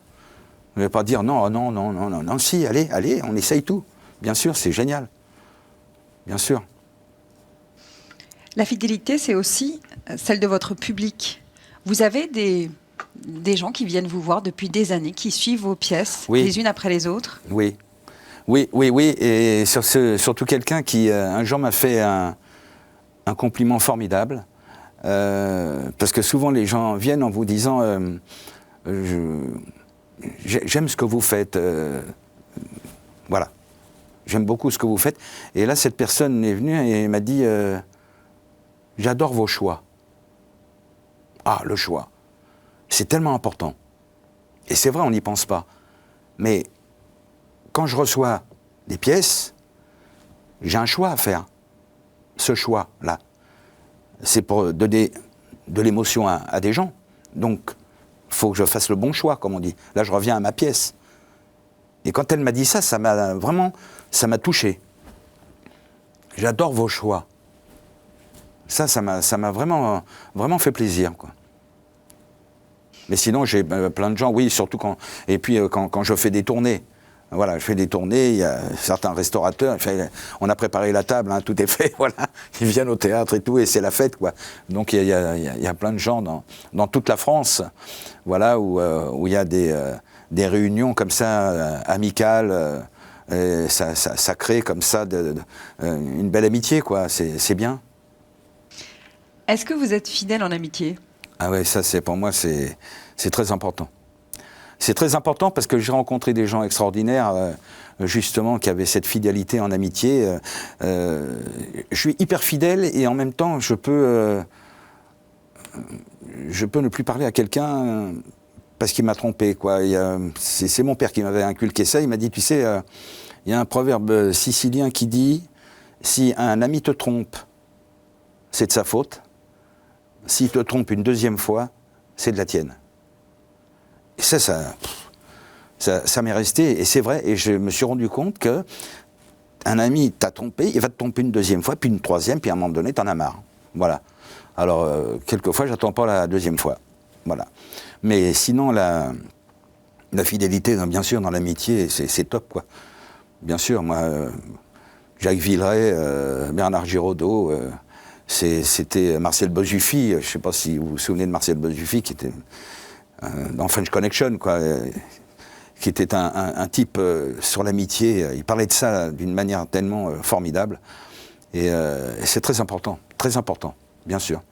B: On ne va pas dire, non, si, allez, on essaye tout. Bien sûr, c'est génial. Bien sûr.
C: La fidélité, c'est aussi celle de votre public. Vous avez des gens qui viennent vous voir depuis des années, qui suivent vos pièces, les unes après les autres.
B: Oui, et surtout quelqu'un qui, un jour, m'a fait un compliment formidable, parce que souvent les gens viennent en vous disant j'aime ce que vous faites, voilà, j'aime beaucoup ce que vous faites. Et là, cette personne est venue et m'a dit j'adore vos choix. Ah, le choix, c'est tellement important. Et c'est vrai, on n'y pense pas. Mais quand je reçois des pièces, j'ai un choix à faire. Ce choix-là, c'est pour donner de l'émotion à des gens. Donc, il faut que je fasse le bon choix, comme on dit. Là, je reviens à ma pièce. Et quand elle m'a dit ça, ça m'a touché. J'adore vos choix. Ça m'a vraiment fait plaisir, quoi. Mais sinon, j'ai plein de gens, oui, surtout quand je fais des tournées. Voilà, je fais des tournées, il y a certains restaurateurs, on a préparé la table, hein, tout est fait, voilà. Ils viennent au théâtre et tout, et c'est la fête, quoi. Donc il y a plein de gens dans toute la France, voilà, où il y a des réunions comme ça, amicales, et ça crée comme ça une belle amitié, quoi. C'est bien.
C: Est-ce que vous êtes fidèle en amitié?
B: Ah ouais, ça, pour moi, c'est très important. C'est très important parce que j'ai rencontré des gens extraordinaires, justement, qui avaient cette fidélité en amitié. Je suis hyper fidèle et en même temps, je peux ne plus parler à quelqu'un parce qu'il m'a trompé, quoi. C'est mon père qui m'avait inculqué ça. Il m'a dit, tu sais, il y a un proverbe sicilien qui dit, si un ami te trompe, c'est de sa faute. S'il te trompe une deuxième fois, c'est de la tienne. Et ça m'est resté, et c'est vrai, et je me suis rendu compte que un ami t'a trompé, il va te tromper une deuxième fois, puis une troisième, puis à un moment donné, t'en as marre. Voilà. Alors, quelquefois, j'attends pas la deuxième fois. Voilà. Mais sinon, la fidélité, bien sûr, dans l'amitié, c'est top, quoi. Bien sûr, moi, Jacques Villeray, Bernard Giraudot, c'était Marcel Bozuffi, je ne sais pas si vous vous souvenez de Marcel Bozuffi, qui était dans French Connection, quoi, qui était un type sur l'amitié. Il parlait de ça d'une manière tellement formidable. Et c'est très important, bien sûr.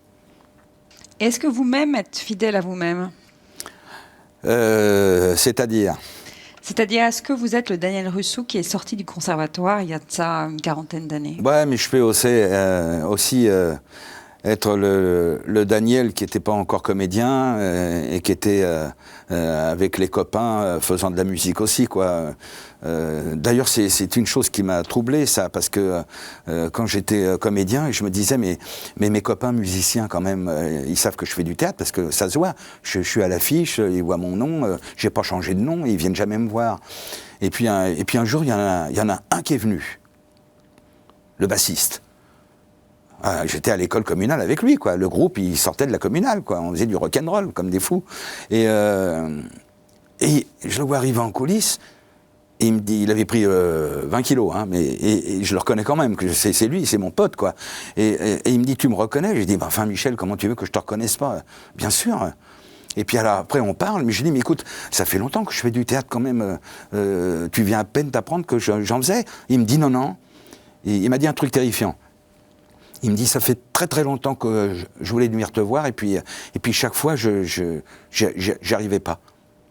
C: Est-ce que vous-même êtes fidèle à vous-même ?
B: C'est-à-dire ? C'est-à-dire,
C: est-ce que vous êtes le Daniel Russo qui est sorti du conservatoire il y a de ça une quarantaine d'années ?
B: Ouais, mais je peux aussi être le Daniel qui n'était pas encore comédien et qui était avec les copains faisant de la musique aussi, quoi. D'ailleurs, c'est une chose qui m'a troublé, ça, parce que quand j'étais comédien, je me disais, mais mes copains musiciens, quand même, ils savent que je fais du théâtre, parce que ça se voit. Je suis à l'affiche, ils voient mon nom, j'ai pas changé de nom, ils viennent jamais me voir. Et puis un jour, il y en a un qui est venu, le bassiste. J'étais à l'école communale avec lui, quoi. Le groupe, il sortait de la communale, quoi. On faisait du rock'n'roll, comme des fous. Et je le vois arriver en coulisses, et il me dit, il avait pris 20 kilos, hein, et je le reconnais quand même, que c'est lui, c'est mon pote, quoi. Et il me dit, tu me reconnais ? J'ai dit, enfin Michel, comment tu veux que je te reconnaisse pas ? Bien sûr. Et puis alors, après on parle, mais je dis, mais écoute, ça fait longtemps que je fais du théâtre quand même, tu viens à peine d'apprendre que j'en faisais ? Il me dit, non. Et il m'a dit un truc terrifiant. Il me dit, ça fait très très longtemps que je voulais venir te voir, et puis chaque fois, j'arrivais pas.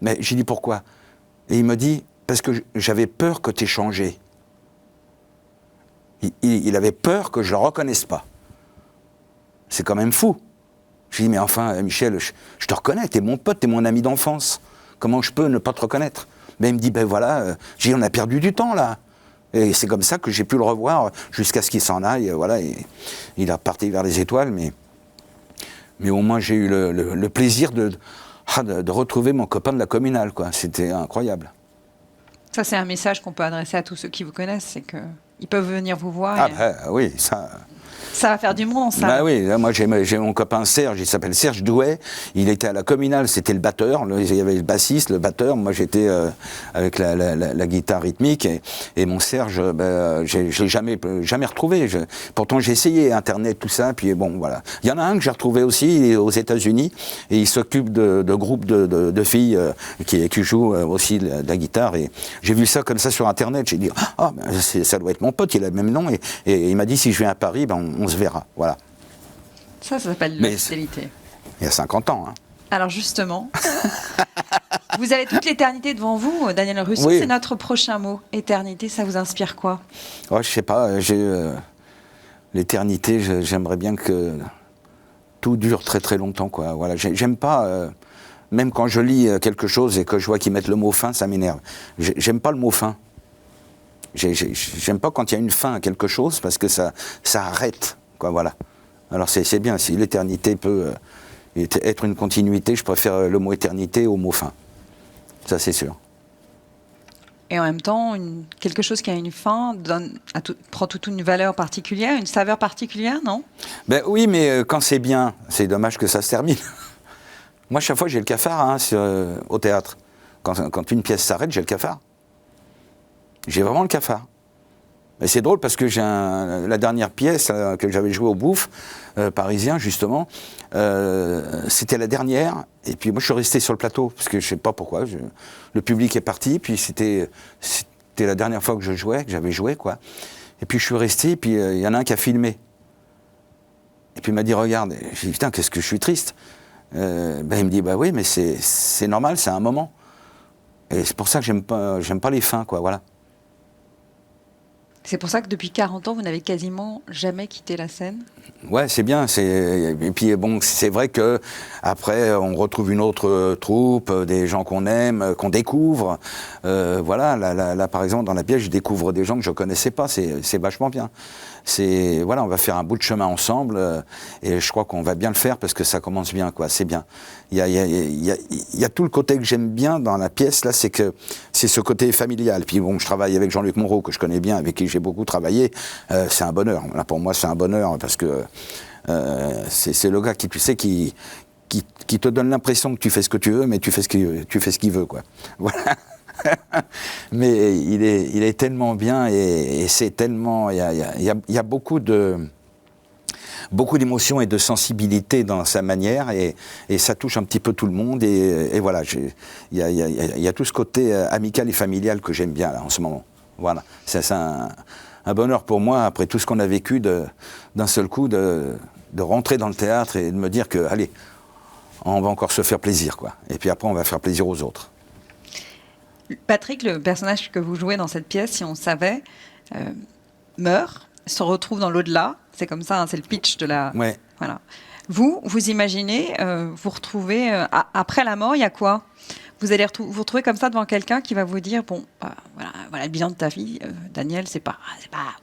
B: Mais j'ai dit, pourquoi ? Et il me dit, parce que j'avais peur que tu aies changé. Il avait peur que je le reconnaisse pas. C'est quand même fou. J'ai dit, mais enfin, Michel, je te reconnais, t'es mon pote, t'es mon ami d'enfance. Comment je peux ne pas te reconnaître ? Mais il me dit, ben voilà, j'ai dit, on a perdu du temps, là. Et c'est comme ça que j'ai pu le revoir jusqu'à ce qu'il s'en aille. Voilà, et il est reparti vers les étoiles, mais au moins j'ai eu le plaisir de retrouver mon copain de la communale, quoi. C'était incroyable.
C: Ça, c'est un message qu'on peut adresser à tous ceux qui vous connaissent, c'est qu'ils peuvent venir vous voir.
B: Oui, ça...
C: Ça va faire du monde, ça.
B: Bah oui, là, moi j'ai mon copain Serge, il s'appelle Serge Douet, il était à la communale, c'était le batteur, il y avait le bassiste, le batteur, moi j'étais avec la guitare rythmique, et mon Serge, je l'ai jamais retrouvé. Pourtant j'ai essayé Internet, tout ça, puis bon, voilà. Il y en a un que j'ai retrouvé aussi, il est aux États-Unis, et il s'occupe de groupes de filles qui jouent aussi de la guitare, et j'ai vu ça comme ça sur Internet, j'ai dit, ça doit être mon pote, il a le même nom, et il m'a dit, si je viens à Paris, on se verra, voilà.
C: Ça s'appelle la fidélité.
B: Il y a 50 ans. Hein.
C: Alors justement, vous avez toute l'éternité devant vous, Daniel Russo, oui. C'est notre prochain mot. Éternité, ça vous inspire quoi ?
B: Je sais pas, l'éternité, j'aimerais bien que tout dure très très longtemps, quoi. Voilà, j'aime pas, même quand je lis quelque chose et que je vois qu'ils mettent le mot fin, ça m'énerve. J'aime pas le mot fin. J'aime pas quand il y a une fin à quelque chose parce que ça arrête, quoi, voilà. Alors c'est bien, si l'éternité peut être une continuité, je préfère le mot éternité au mot fin. Ça, c'est sûr.
C: Et en même temps, quelque chose qui a une fin prend toute une valeur particulière, une saveur particulière, non ?
B: Ben oui, mais quand c'est bien, c'est dommage que ça se termine. Moi, chaque fois, j'ai le cafard au théâtre. Quand une pièce s'arrête, j'ai le cafard. J'ai vraiment le cafard. Et c'est drôle parce que la dernière pièce que j'avais jouée au Bouffe, parisien justement, c'était la dernière. Et puis moi je suis resté sur le plateau parce que je sais pas pourquoi. Le public est parti, puis c'était la dernière fois que j'avais joué, quoi. Et puis je suis resté, puis il y en a un qui a filmé. Et puis il m'a dit, regarde. J'ai dit, putain, qu'est-ce que je suis triste. Il me dit, bah oui, mais c'est normal, c'est un moment. Et c'est pour ça que j'aime pas les fins, quoi, voilà.
C: C'est pour ça que depuis 40 ans, vous n'avez quasiment jamais quitté la scène ?
B: Ouais, c'est bien. Et puis bon, c'est vrai que après, on retrouve une autre troupe, des gens qu'on aime, qu'on découvre. Voilà, là, par exemple, dans la pièce, je découvre des gens que je connaissais pas. C'est vachement bien. Voilà, on va faire un bout de chemin ensemble, et je crois qu'on va bien le faire parce que ça commence bien, quoi. C'est bien. Il y a tout le côté que j'aime bien dans la pièce là, c'est ce côté familial. Puis bon, je travaille avec Jean-Luc Monroe que je connais bien, avec qui j'ai beaucoup travaillé. C'est un bonheur. Là, pour moi, c'est un bonheur parce que c'est le gars qui, tu sais, qui te donne l'impression que tu fais ce que tu veux, mais tu fais ce qu'il veut, quoi. Voilà. Mais il est tellement bien et c'est tellement. Il y a beaucoup de beaucoup d'émotions et de sensibilité dans sa manière, et ça touche un petit peu tout le monde, et voilà, il y a tout ce côté amical et familial que j'aime bien là, en ce moment. Voilà, c'est un bonheur pour moi, après tout ce qu'on a vécu, d'un seul coup, de rentrer dans le théâtre et de me dire que, allez, on va encore se faire plaisir, quoi. Et puis après, on va faire plaisir aux autres.
C: Patrick, le personnage que vous jouez dans cette pièce, si on savait, meurt, se retrouve dans l'au-delà. C'est comme ça, hein, c'est le pitch de la...
B: Ouais.
C: Voilà. Vous imaginez, vous retrouvez... après la mort, il y a quoi ? Vous allez vous retrouver comme ça devant quelqu'un qui va vous dire, bon, voilà le bilan de ta vie, Daniel, c'est pas,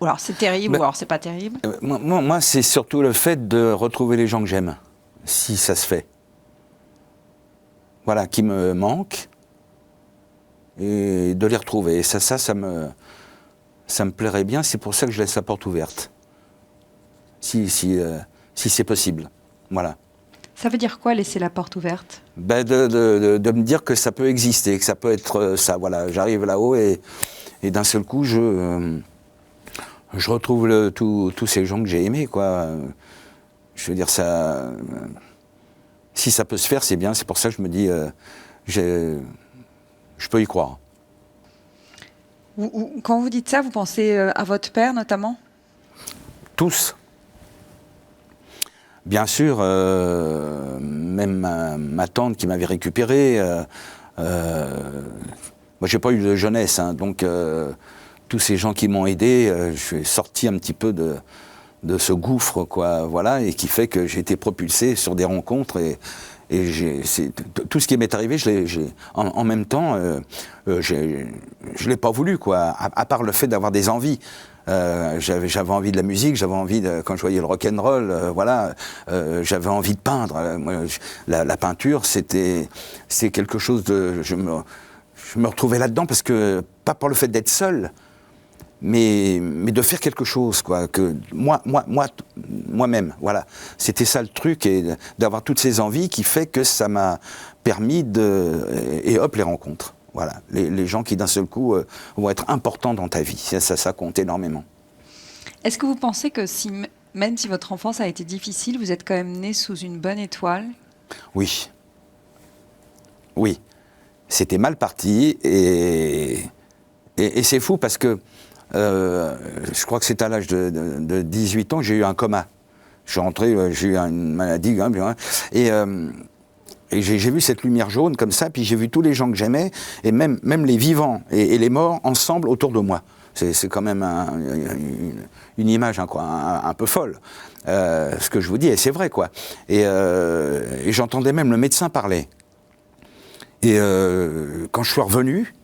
C: ou alors c'est terrible, ou alors c'est pas terrible.
B: Moi, c'est surtout le fait de retrouver les gens que j'aime, si ça se fait. Voilà, qui me manquent, et de les retrouver. Et ça me plairait bien, c'est pour ça que je laisse la porte ouverte. Si c'est possible. Voilà.
C: Ça veut dire quoi, laisser la porte ouverte ?
B: De me dire que ça peut exister, que ça peut être ça. Voilà, j'arrive là-haut et d'un seul coup, je retrouve tous ces gens que j'ai aimés, quoi. Je veux dire, ça... si ça peut se faire, c'est bien. C'est pour ça que je me dis, je peux y croire.
C: Quand vous dites ça, vous pensez à votre père, notamment ?
B: Tous. Bien sûr, même ma tante qui m'avait récupéré, moi j'ai pas eu de jeunesse, hein, donc tous ces gens qui m'ont aidé, je suis sorti un petit peu de ce gouffre, quoi, voilà, et qui fait que j'ai été propulsé sur des rencontres, et tout ce qui m'est arrivé, en même temps, je l'ai pas voulu, quoi, à part le fait d'avoir des envies. J'avais envie de la musique, j'avais envie quand je voyais le rock'n'roll, voilà, j'avais envie de peindre. Moi, la peinture, c'est quelque chose de, je me retrouvais là-dedans parce que pas par le fait d'être seul, mais de faire quelque chose, quoi, que moi-même, voilà. C'était ça le truc, et d'avoir toutes ces envies qui fait que ça m'a permis et hop, les rencontres. Voilà, les gens qui d'un seul coup vont être importants dans ta vie, ça compte énormément.
C: Est-ce que vous pensez que même si votre enfance a été difficile, vous êtes quand même né sous une bonne étoile ?
B: Oui. Oui. C'était mal parti, et c'est fou parce que je crois que c'est à l'âge de 18 ans que j'ai eu un coma. Je suis rentré, j'ai eu une maladie, et j'ai vu cette lumière jaune comme ça, puis j'ai vu tous les gens que j'aimais, et même les vivants et les morts ensemble autour de moi. C'est quand même une image, hein, quoi, un peu folle, ce que je vous dis, et c'est vrai, quoi. Et j'entendais même le médecin parler. Et quand je suis revenu,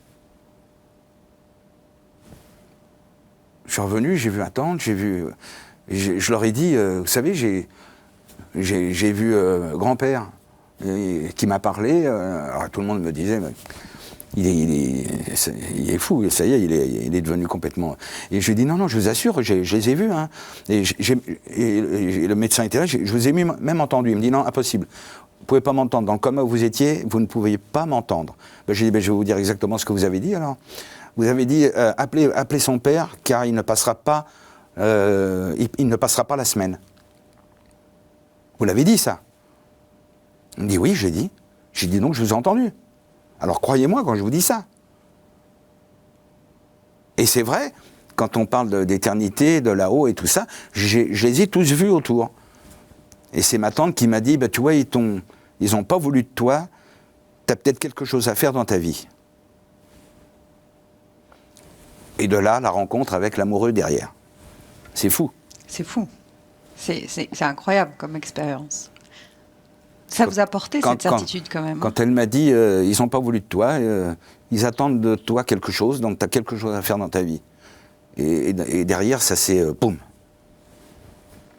B: j'ai vu ma tante, je leur ai dit, vous savez, j'ai vu grand-père qui m'a parlé. Alors tout le monde me disait, il est fou, ça y est, il est devenu complètement... Et je lui ai dit, non, je vous assure, je les ai vus. Hein. Et le médecin était là, je vous ai même entendu. Il me dit, non, impossible. Vous ne pouvez pas m'entendre. Dans le coma où vous étiez, vous ne pouviez pas m'entendre. J'ai dit, je vais vous dire exactement ce que vous avez dit alors. Vous avez dit, appelez son père, car il ne passera pas, il ne passera pas la semaine. Vous l'avez dit, ça? Il me dit, oui, je l'ai dit. J'ai dit, donc je vous ai entendu. Alors croyez-moi quand je vous dis ça. Et c'est vrai, quand on parle d'éternité, de là-haut et tout ça, je les ai tous vus autour. Et c'est ma tante qui m'a dit, tu vois, ils n'ont pas voulu de toi, tu as peut-être quelque chose à faire dans ta vie. Et de là, la rencontre avec l'amoureux derrière. C'est fou.
C: C'est fou. C'est incroyable comme expérience. Ça vous a apporté cette certitude quand même.
B: Quand elle m'a dit, ils n'ont pas voulu de toi, ils attendent de toi quelque chose, donc tu as quelque chose à faire dans ta vie. Et derrière, ça c'est boum.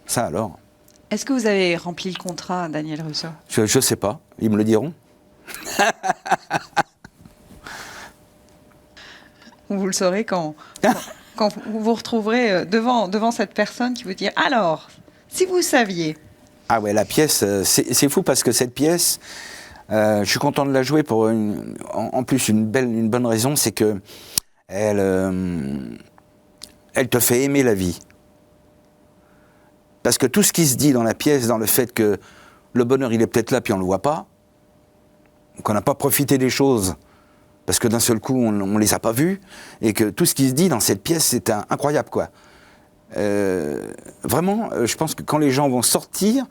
B: Ça alors. Est-ce
C: que vous avez rempli le contrat, Daniel Russo?
B: Je ne sais pas, ils me le diront.
C: Vous le saurez quand vous vous retrouverez devant cette personne qui vous dit « Alors, si vous saviez ».
B: Ah ouais, la pièce, c'est fou parce que cette pièce, je suis content de la jouer pour en plus une bonne raison, c'est que elle te fait aimer la vie. Parce que tout ce qui se dit dans la pièce, dans le fait que le bonheur, il est peut-être là, puis on ne le voit pas, qu'on n'a pas profité des choses, parce que d'un seul coup, on ne les a pas vues, et que tout ce qui se dit dans cette pièce, c'est incroyable, quoi. Vraiment, je pense que quand les gens vont sortir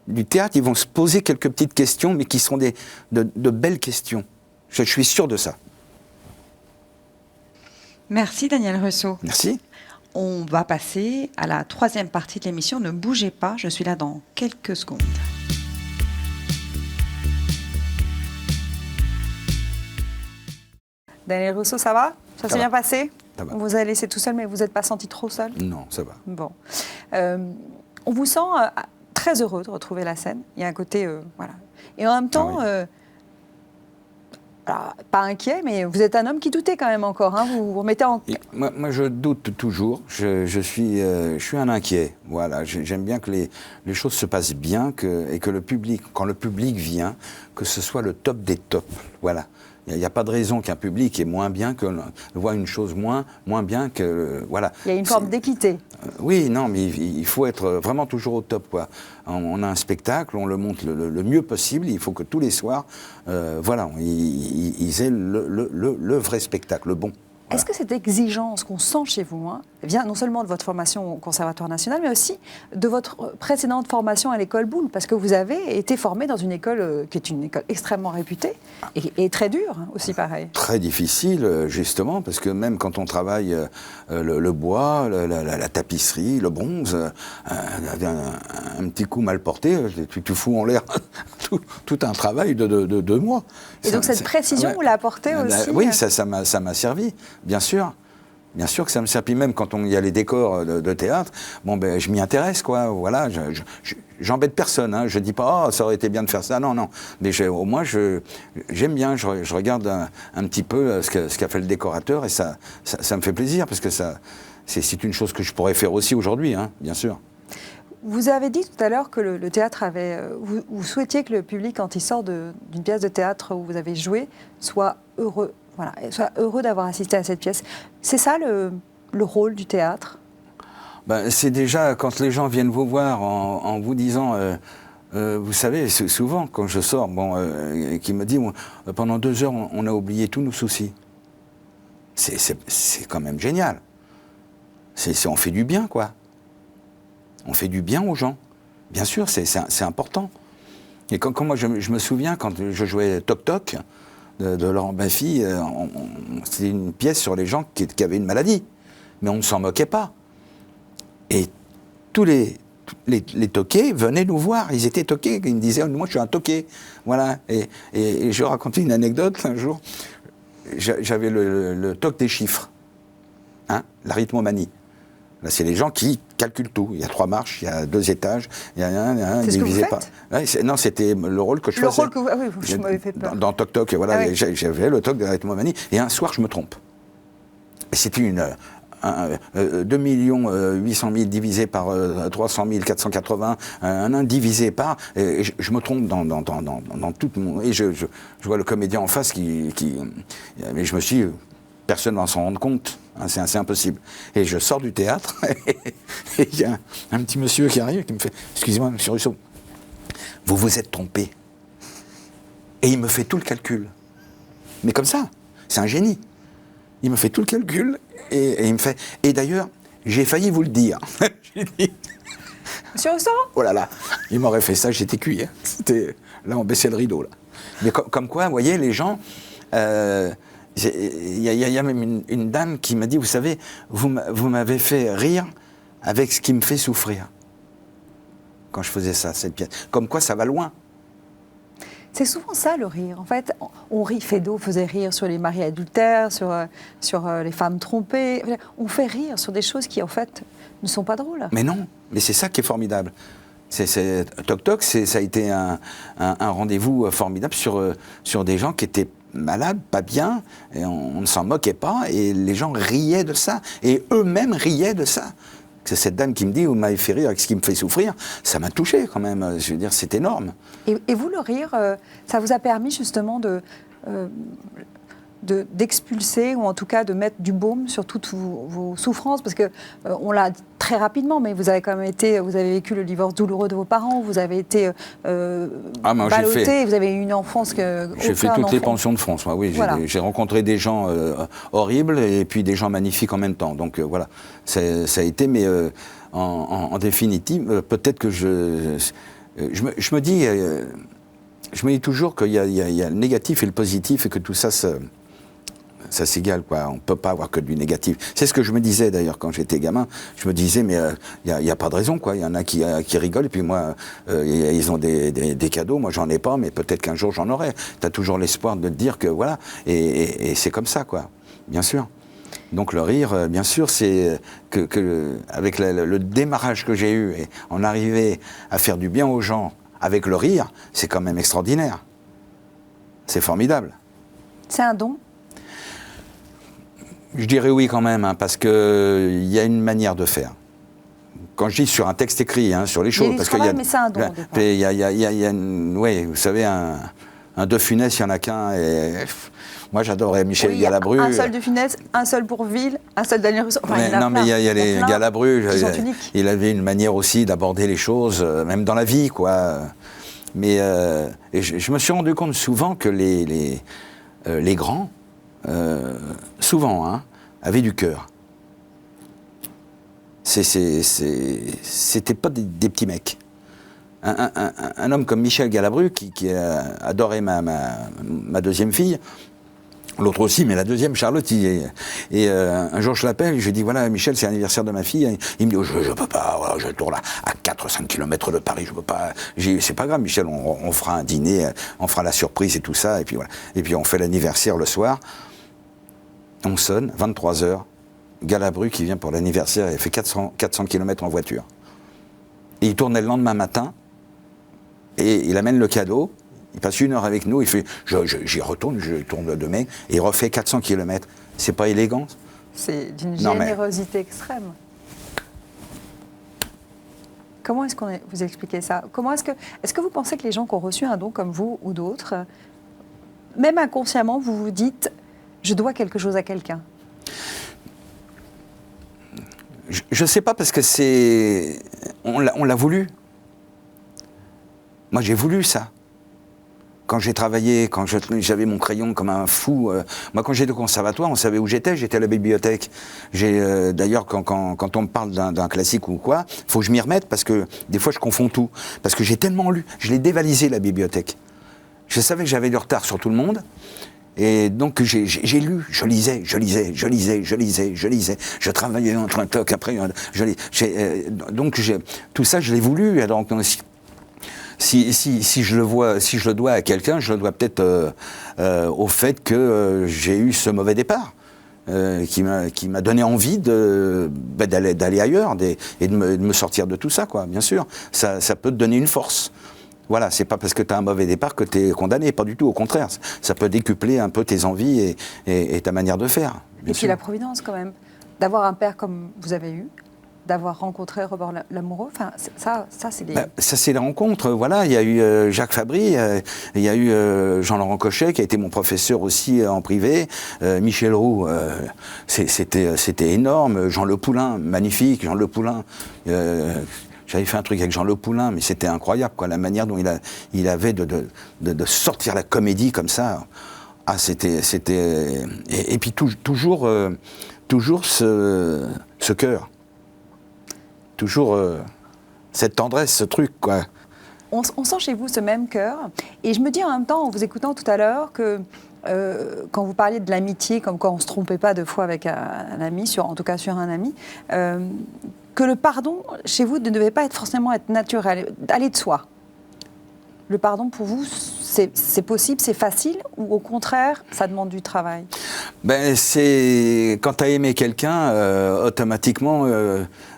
B: du théâtre, ils vont se poser quelques petites questions, mais qui sont de belles questions. Je suis sûr de ça.
C: Merci Daniel Russo.
B: Merci.
C: On va passer à la troisième partie de l'émission. Ne bougez pas, je suis là dans quelques secondes.
A: Daniel Russo, ça va? Ça s'est bien passé?
B: Ça va.
A: On vous a laissé tout seul, mais vous n'êtes pas senti trop seul?
B: Non, ça va.
A: Bon. On vous sent très heureux de retrouver la scène. Il y a un côté... voilà. Et en même temps... alors, pas inquiet, mais vous êtes un homme qui doutait quand même encore. Hein, vous vous remettez en...
B: Moi, je doute toujours. Je suis un inquiet. Voilà. J'aime bien que les choses se passent bien et que le public, quand le public vient, que ce soit le top des tops. Voilà. Il n'y a pas de raison qu'un public est moins bien, que voit une chose moins bien que... voilà.
A: Il y a une forme d'équité.
B: Oui, non, mais il faut être vraiment toujours au top, quoi. On a un spectacle, on le monte le mieux possible, il faut que tous les soirs, voilà, ils aient le vrai spectacle, le bon. Voilà.
A: Est-ce que cette exigence qu'on sent chez vous vient non seulement de votre formation au Conservatoire national, mais aussi de votre précédente formation à l'école Boulle? Parce que vous avez été formé dans une école qui est une école extrêmement réputée et très dure aussi, pareil.
B: Très difficile, justement, parce que même quand on travaille le bois, la tapisserie, le bronze, un petit coup mal porté, tu fous en l'air tout un travail de 2 mois.
A: Et donc cette précision, vous l'avez apportée aussi?
B: Oui, ça m'a servi. Bien sûr que ça me sert. Puis même quand il y a les décors de théâtre, bon, ben, je m'y intéresse, quoi. Voilà, j'embête personne. Hein. Je dis pas, ça aurait été bien de faire ça. Non. Mais au moins, j'aime bien. Je regarde un petit peu ce qu'a fait le décorateur et ça me fait plaisir parce que c'est une chose que je pourrais faire aussi aujourd'hui, hein, bien sûr.
A: Vous avez dit tout à l'heure que le théâtre avait... Vous souhaitiez que le public, quand il sort d'une pièce de théâtre où vous avez joué, soit heureux. Voilà, soit heureux d'avoir assisté à cette pièce. C'est ça le rôle du théâtre?
B: Ben, c'est déjà quand les gens viennent vous voir en vous disant... vous savez, souvent quand je sors, qui me dit pendant 2 heures on a oublié tous nos soucis. C'est quand même génial. On fait du bien, quoi. On fait du bien aux gens. Bien sûr, c'est important. Et quand moi je me souviens quand je jouais Toc Toc de Laurent Baffy, c'était une pièce sur les gens qui avaient une maladie, mais on ne s'en moquait pas. Et tous les toqués venaient nous voir, ils étaient toqués, ils me disaient « moi je suis un toqué ». Voilà. Et je racontais une anecdote un jour, j'avais le toc des chiffres, hein, l'arithmomanie. Là, c'est les gens qui calculent tout. Il y a 3 marches, il y a 2 étages, il y a un
A: c'est
B: divisé
A: ce que vous
B: par... Ouais, non, c'était le rôle que je faisais.
A: Le rôle que vous... Ah oui, vous m'avez fait peur.
B: Dans Toc Toc, voilà,
A: Ah oui.
B: j'avais le toc de l'arithmomanie. Et un soir, je me trompe. Et c'était 2 800 000 divisé par 300 480, un divisé par... Et je me trompe dans tout mon... Et je vois le comédien en face mais je me suis dit, personne ne va s'en rendre compte. Hein, c'est impossible. Et je sors du théâtre, et il y a un petit monsieur qui arrive qui me fait « Excusez-moi, monsieur Russo, vous vous êtes trompé. » Et il me fait tout le calcul. Mais comme ça, c'est un génie. Il me fait tout le calcul, et il me fait « Et d'ailleurs, j'ai failli vous le dire. » J'ai dit...
A: Monsieur Russo?
B: Oh là là, il m'aurait fait ça, j'étais cuit. Hein. Là, on baissait le rideau. Là. Mais comme quoi, vous voyez, les gens... Il y a même une dame qui m'a dit, vous savez, vous m'avez fait rire avec ce qui me fait souffrir. Quand je faisais ça, cette pièce. Comme quoi, ça va loin.
A: C'est souvent ça, le rire. En fait, on rit. Feydeau faisait rire sur les maris adultères, sur les femmes trompées. On fait rire sur des choses qui, en fait, ne sont pas drôles.
B: Mais non, mais c'est ça qui est formidable. Toc Toc, ça a été un rendez-vous formidable sur des gens qui étaient malades, pas bien, et on ne s'en moquait pas, et les gens riaient de ça, et eux-mêmes riaient de ça. C'est cette dame qui me dit, vous m'avez fait rire avec ce qui me fait souffrir, ça m'a touché quand même, je veux dire, c'est énorme.
A: Et vous, le rire, ça vous a permis justement d'expulser, ou en tout cas de mettre du baume sur toutes vos souffrances, parce que on l'a très rapidement, mais vous avez quand même vous avez vécu le divorce douloureux de vos parents, vous avez été ballotté, vous avez eu une enfance que
B: j'ai fait toutes les pensions de France, moi, oui. Voilà. J'ai rencontré des gens horribles et puis des gens magnifiques en même temps. Donc voilà, ça a été, mais en définitive, peut-être que je me dis toujours qu'il y a le négatif et le positif et que tout ça s'égale, quoi. On ne peut pas avoir que du négatif. C'est ce que je me disais d'ailleurs quand j'étais gamin. Je me disais, mais il n'y a pas de raison, quoi. Il y en a qui rigolent et puis moi, ils ont des cadeaux. Moi, j'en ai pas, mais peut-être qu'un jour j'en aurai. Tu as toujours l'espoir de te dire que voilà. Et c'est comme ça, quoi. Bien sûr. Donc le rire, bien sûr, c'est que avec le démarrage que j'ai eu et en arriver à faire du bien aux gens avec le rire, c'est quand même extraordinaire. C'est formidable.
A: C'est un don ?
B: Je dirais oui quand même, hein, parce qu'il y a une manière de faire. Quand je dis sur un texte écrit, hein, sur les choses, parce qu'il y a,
A: mais c'est un don.
B: Il y a oui, vous savez, un De Funès, il n'y en a qu'un. Et moi, j'adorais Michel Galabru.
A: Un seul De Funès, un seul pour Ville, un seul Daniel Rousseau. Enfin,
B: non, mais il y a les Galabru.
A: Il
B: avait une manière aussi d'aborder les choses, même dans la vie, quoi. Mais et je me suis rendu compte souvent que les grands, souvent, hein, avaient du cœur. C'était pas des petits mecs. Un homme comme Michel Galabru, qui adorait ma deuxième fille, l'autre aussi, mais la deuxième, Charlotte, et un jour je l'appelle, je lui dis, voilà, Michel, c'est l'anniversaire de ma fille. Il me dit, oh, je peux pas, voilà, je tourne à 4-5 km de Paris, je peux pas. C'est pas grave, Michel, on fera un dîner, on fera la surprise et tout ça, et puis voilà. Et puis on fait l'anniversaire le soir. On sonne, 23h, Galabru qui vient pour l'anniversaire, il fait 400 km en voiture. Et il tournait le lendemain matin, et il amène le cadeau, il passe 1 heure avec nous, il fait, j'y retourne, je tourne demain, et il refait 400 km. C'est pas élégant?
A: C'est d'une générosité extrême. Comment est-ce qu'on vous expliquez ça? Est-ce que vous pensez que les gens qui ont reçu un don comme vous ou d'autres, même inconsciemment, vous vous dites, je dois quelque chose à quelqu'un?
B: Je ne sais pas, parce que on l'a voulu. Moi, j'ai voulu ça. Quand j'ai travaillé, quand j'avais mon crayon comme un fou. Moi, quand j'étais au conservatoire, on savait où j'étais à la bibliothèque. D'ailleurs, quand on me parle d'un classique ou quoi, il faut que je m'y remette, parce que des fois, je confonds tout. Parce que j'ai tellement lu, je l'ai dévalisé, la bibliothèque. Je savais que j'avais du retard sur tout le monde. Et donc j'ai lu, je lisais. Je travaillais entre un toc, après donc tout ça je l'ai voulu. Donc si je le dois à quelqu'un, je le dois peut-être au fait que j'ai eu ce mauvais départ. Qui m'a donné envie d'aller ailleurs et de me sortir de tout ça, quoi. Bien sûr, ça peut te donner une force. Voilà, c'est pas parce que tu as un mauvais départ que tu es condamné, pas du tout, au contraire. Ça peut décupler un peu tes envies et ta manière de faire.
A: Et puis la providence, quand même. D'avoir un père comme vous avez eu, d'avoir rencontré Robert Lamoureux, enfin, ça c'est des...
B: ça, c'est des rencontres, voilà. Il y a eu Jacques Fabry, il y a eu Jean-Laurent Cochet, qui a été mon professeur aussi en privé, Michel Roux, c'était énorme, Jean Le Poulain, magnifique, Jean Le Poulain... J'avais fait un truc avec Jean Le Poulain, mais c'était incroyable, quoi, la manière dont il avait de sortir la comédie comme ça. Ah, c'était et puis toujours ce cœur, toujours cette tendresse, ce truc, quoi.
A: On sent chez vous ce même cœur, et je me dis en même temps, en vous écoutant tout à l'heure, que quand vous parliez de l'amitié, comme quoi on ne se trompait pas deux fois avec un ami, en tout cas sur un ami, que le pardon, chez vous, ne devait pas forcément être naturel, aller de soi. Le pardon, pour vous, c'est possible, c'est facile, ou au contraire, ça demande du travail? Quand
B: tu as aimé quelqu'un, automatiquement,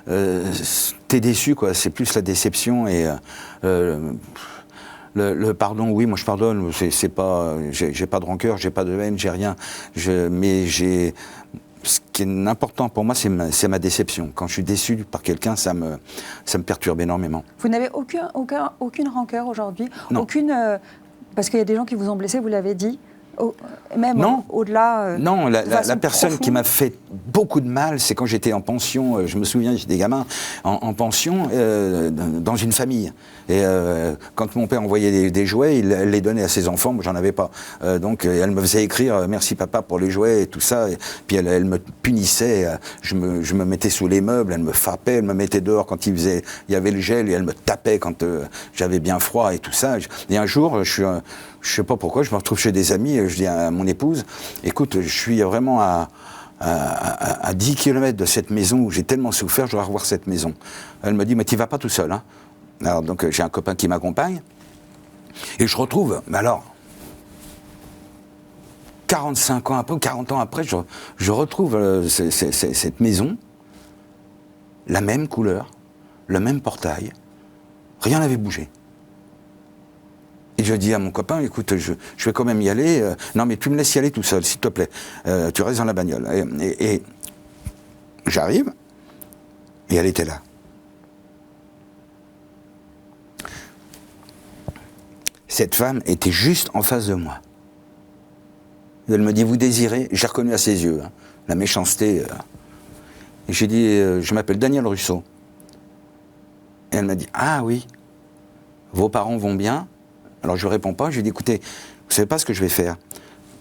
B: t'es déçu, quoi. C'est plus la déception et... Le pardon, oui, moi je pardonne, j'ai pas de rancœur, j'ai pas de haine, j'ai rien. Mais ce qui est important pour moi, c'est ma déception. Quand je suis déçu par quelqu'un, ça me perturbe énormément.
A: Vous n'avez aucune rancœur aujourd'hui?
B: Non.
A: Parce qu'il y a des gens qui vous ont blessé, vous l'avez dit. Même
B: Non.
A: au-delà.
B: Non,
A: de façon
B: la personne
A: profonde.
B: qui m'a fait beaucoup de mal, c'est quand j'étais en pension, je me souviens, j'étais gamin, en pension, dans une famille. Et quand mon père envoyait des jouets, il les donnait à ses enfants, moi j'en avais pas. Donc elle me faisait écrire « Merci papa pour les jouets » et tout ça. Et puis elle me punissait, je me mettais sous les meubles, elle me frappait, elle me mettait dehors quand il y avait le gel et elle me tapait quand j'avais bien froid et tout ça. Et un jour, je sais pas pourquoi, je me retrouve chez des amis, je dis à mon épouse, écoute, je suis vraiment à 10 km de cette maison où j'ai tellement souffert, je dois revoir cette maison. Elle me dit, mais tu vas pas tout seul. Hein. Alors donc j'ai un copain qui m'accompagne, et je retrouve, mais alors, 45 ans après, 40 ans après, je retrouve cette maison, la même couleur, le même portail, rien n'avait bougé. Et je dis à mon copain, écoute, je vais quand même y aller. Non, mais tu me laisses y aller tout seul, s'il te plaît. Tu restes dans la bagnole. Et j'arrive, et elle était là. Cette femme était juste en face de moi. Elle me dit, vous désirez? J'ai reconnu à ses yeux, hein, la méchanceté. Et j'ai dit, je m'appelle Daniel Russo. Et elle m'a dit, ah oui, vos parents vont bien? Alors je ne réponds pas, je lui dis, écoutez, vous ne savez pas ce que je vais faire?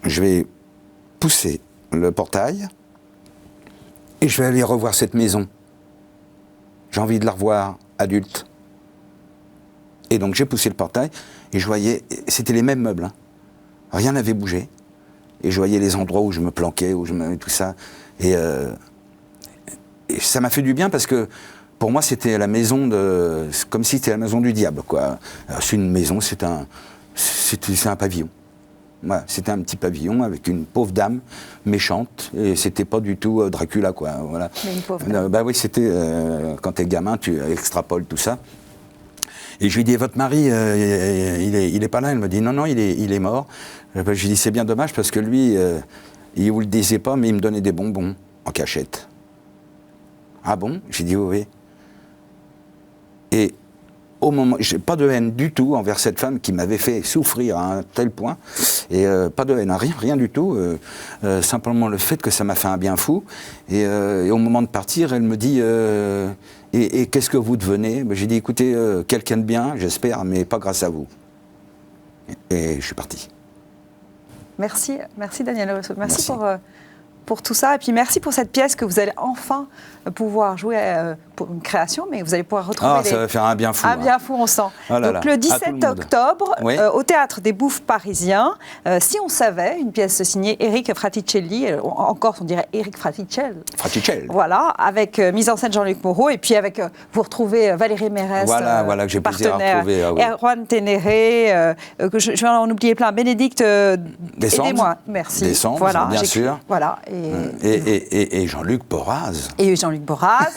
B: Je vais pousser le portail et je vais aller revoir cette maison. J'ai envie de la revoir adulte. Et donc j'ai poussé le portail et je voyais, c'était les mêmes meubles. Hein. Rien n'avait bougé. Et je voyais les endroits où je me planquais, tout ça. Et ça m'a fait du bien parce que pour moi, c'était la maison comme si c'était la maison du diable, quoi. Alors, c'est une maison, c'est un pavillon. Voilà, c'était un petit pavillon avec une pauvre dame méchante, et c'était pas du tout Dracula, quoi. Voilà.
A: Mais une pauvre dame.
B: Bah oui, c'était quand t'es gamin, tu extrapoles tout ça. Et je lui dis, votre mari, il est pas là? Elle me dit, non, il est mort. Je lui dis, c'est bien dommage parce que lui, il vous le disait pas, mais il me donnait des bonbons en cachette. Ah bon? J'ai dit, oui. Et au moment, j'ai pas de haine du tout envers cette femme qui m'avait fait souffrir à un tel point, et pas de haine, rien du tout, simplement le fait que ça m'a fait un bien fou. Et au moment de partir, elle me dit, et qu'est-ce que vous devenez? J'ai dit, écoutez, quelqu'un de bien, j'espère, mais pas grâce à vous. Et je suis parti.
A: Merci Daniel Russo. Merci. Pour tout ça. Et puis merci pour cette pièce que vous allez enfin pouvoir jouer pour une création, mais vous allez pouvoir retrouver.
B: Ça va faire un bien fou.
A: Un bien fou, on sent.
B: Oh là
A: donc
B: là.
A: le 17 octobre,
B: oui.
A: Au Théâtre des Bouffes Parisiens, Si on savait, une pièce signée Éric Fraticelli, en Corse on dirait Éric Fraticelli. Voilà, avec mise en scène Jean-Luc Moreau, et puis avec, vous retrouvez Valérie Mérès,
B: voilà, que j'ai plaisir à retrouver.
A: Erwan Ténéré, que je vais en oublier plein, Bénédicte, aidez-moi, merci.
B: Descendre, voilà, bien sûr.
A: Voilà.
B: Et Jean-Luc Borras.
A: Et Jean-Luc Borras,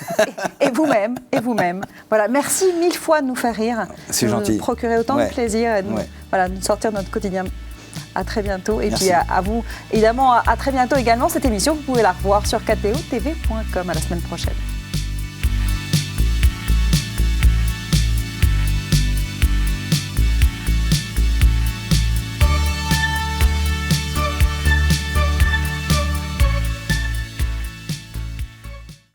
A: et vous-même, Voilà, merci mille fois de nous faire rire.
B: C'est
A: de
B: gentil.
A: Nous procurer autant de plaisir et de nous sortir de notre quotidien. À très bientôt. Et puis à vous, évidemment, à très bientôt également. Cette émission, vous pouvez la revoir sur kto-tv.com. À la semaine prochaine.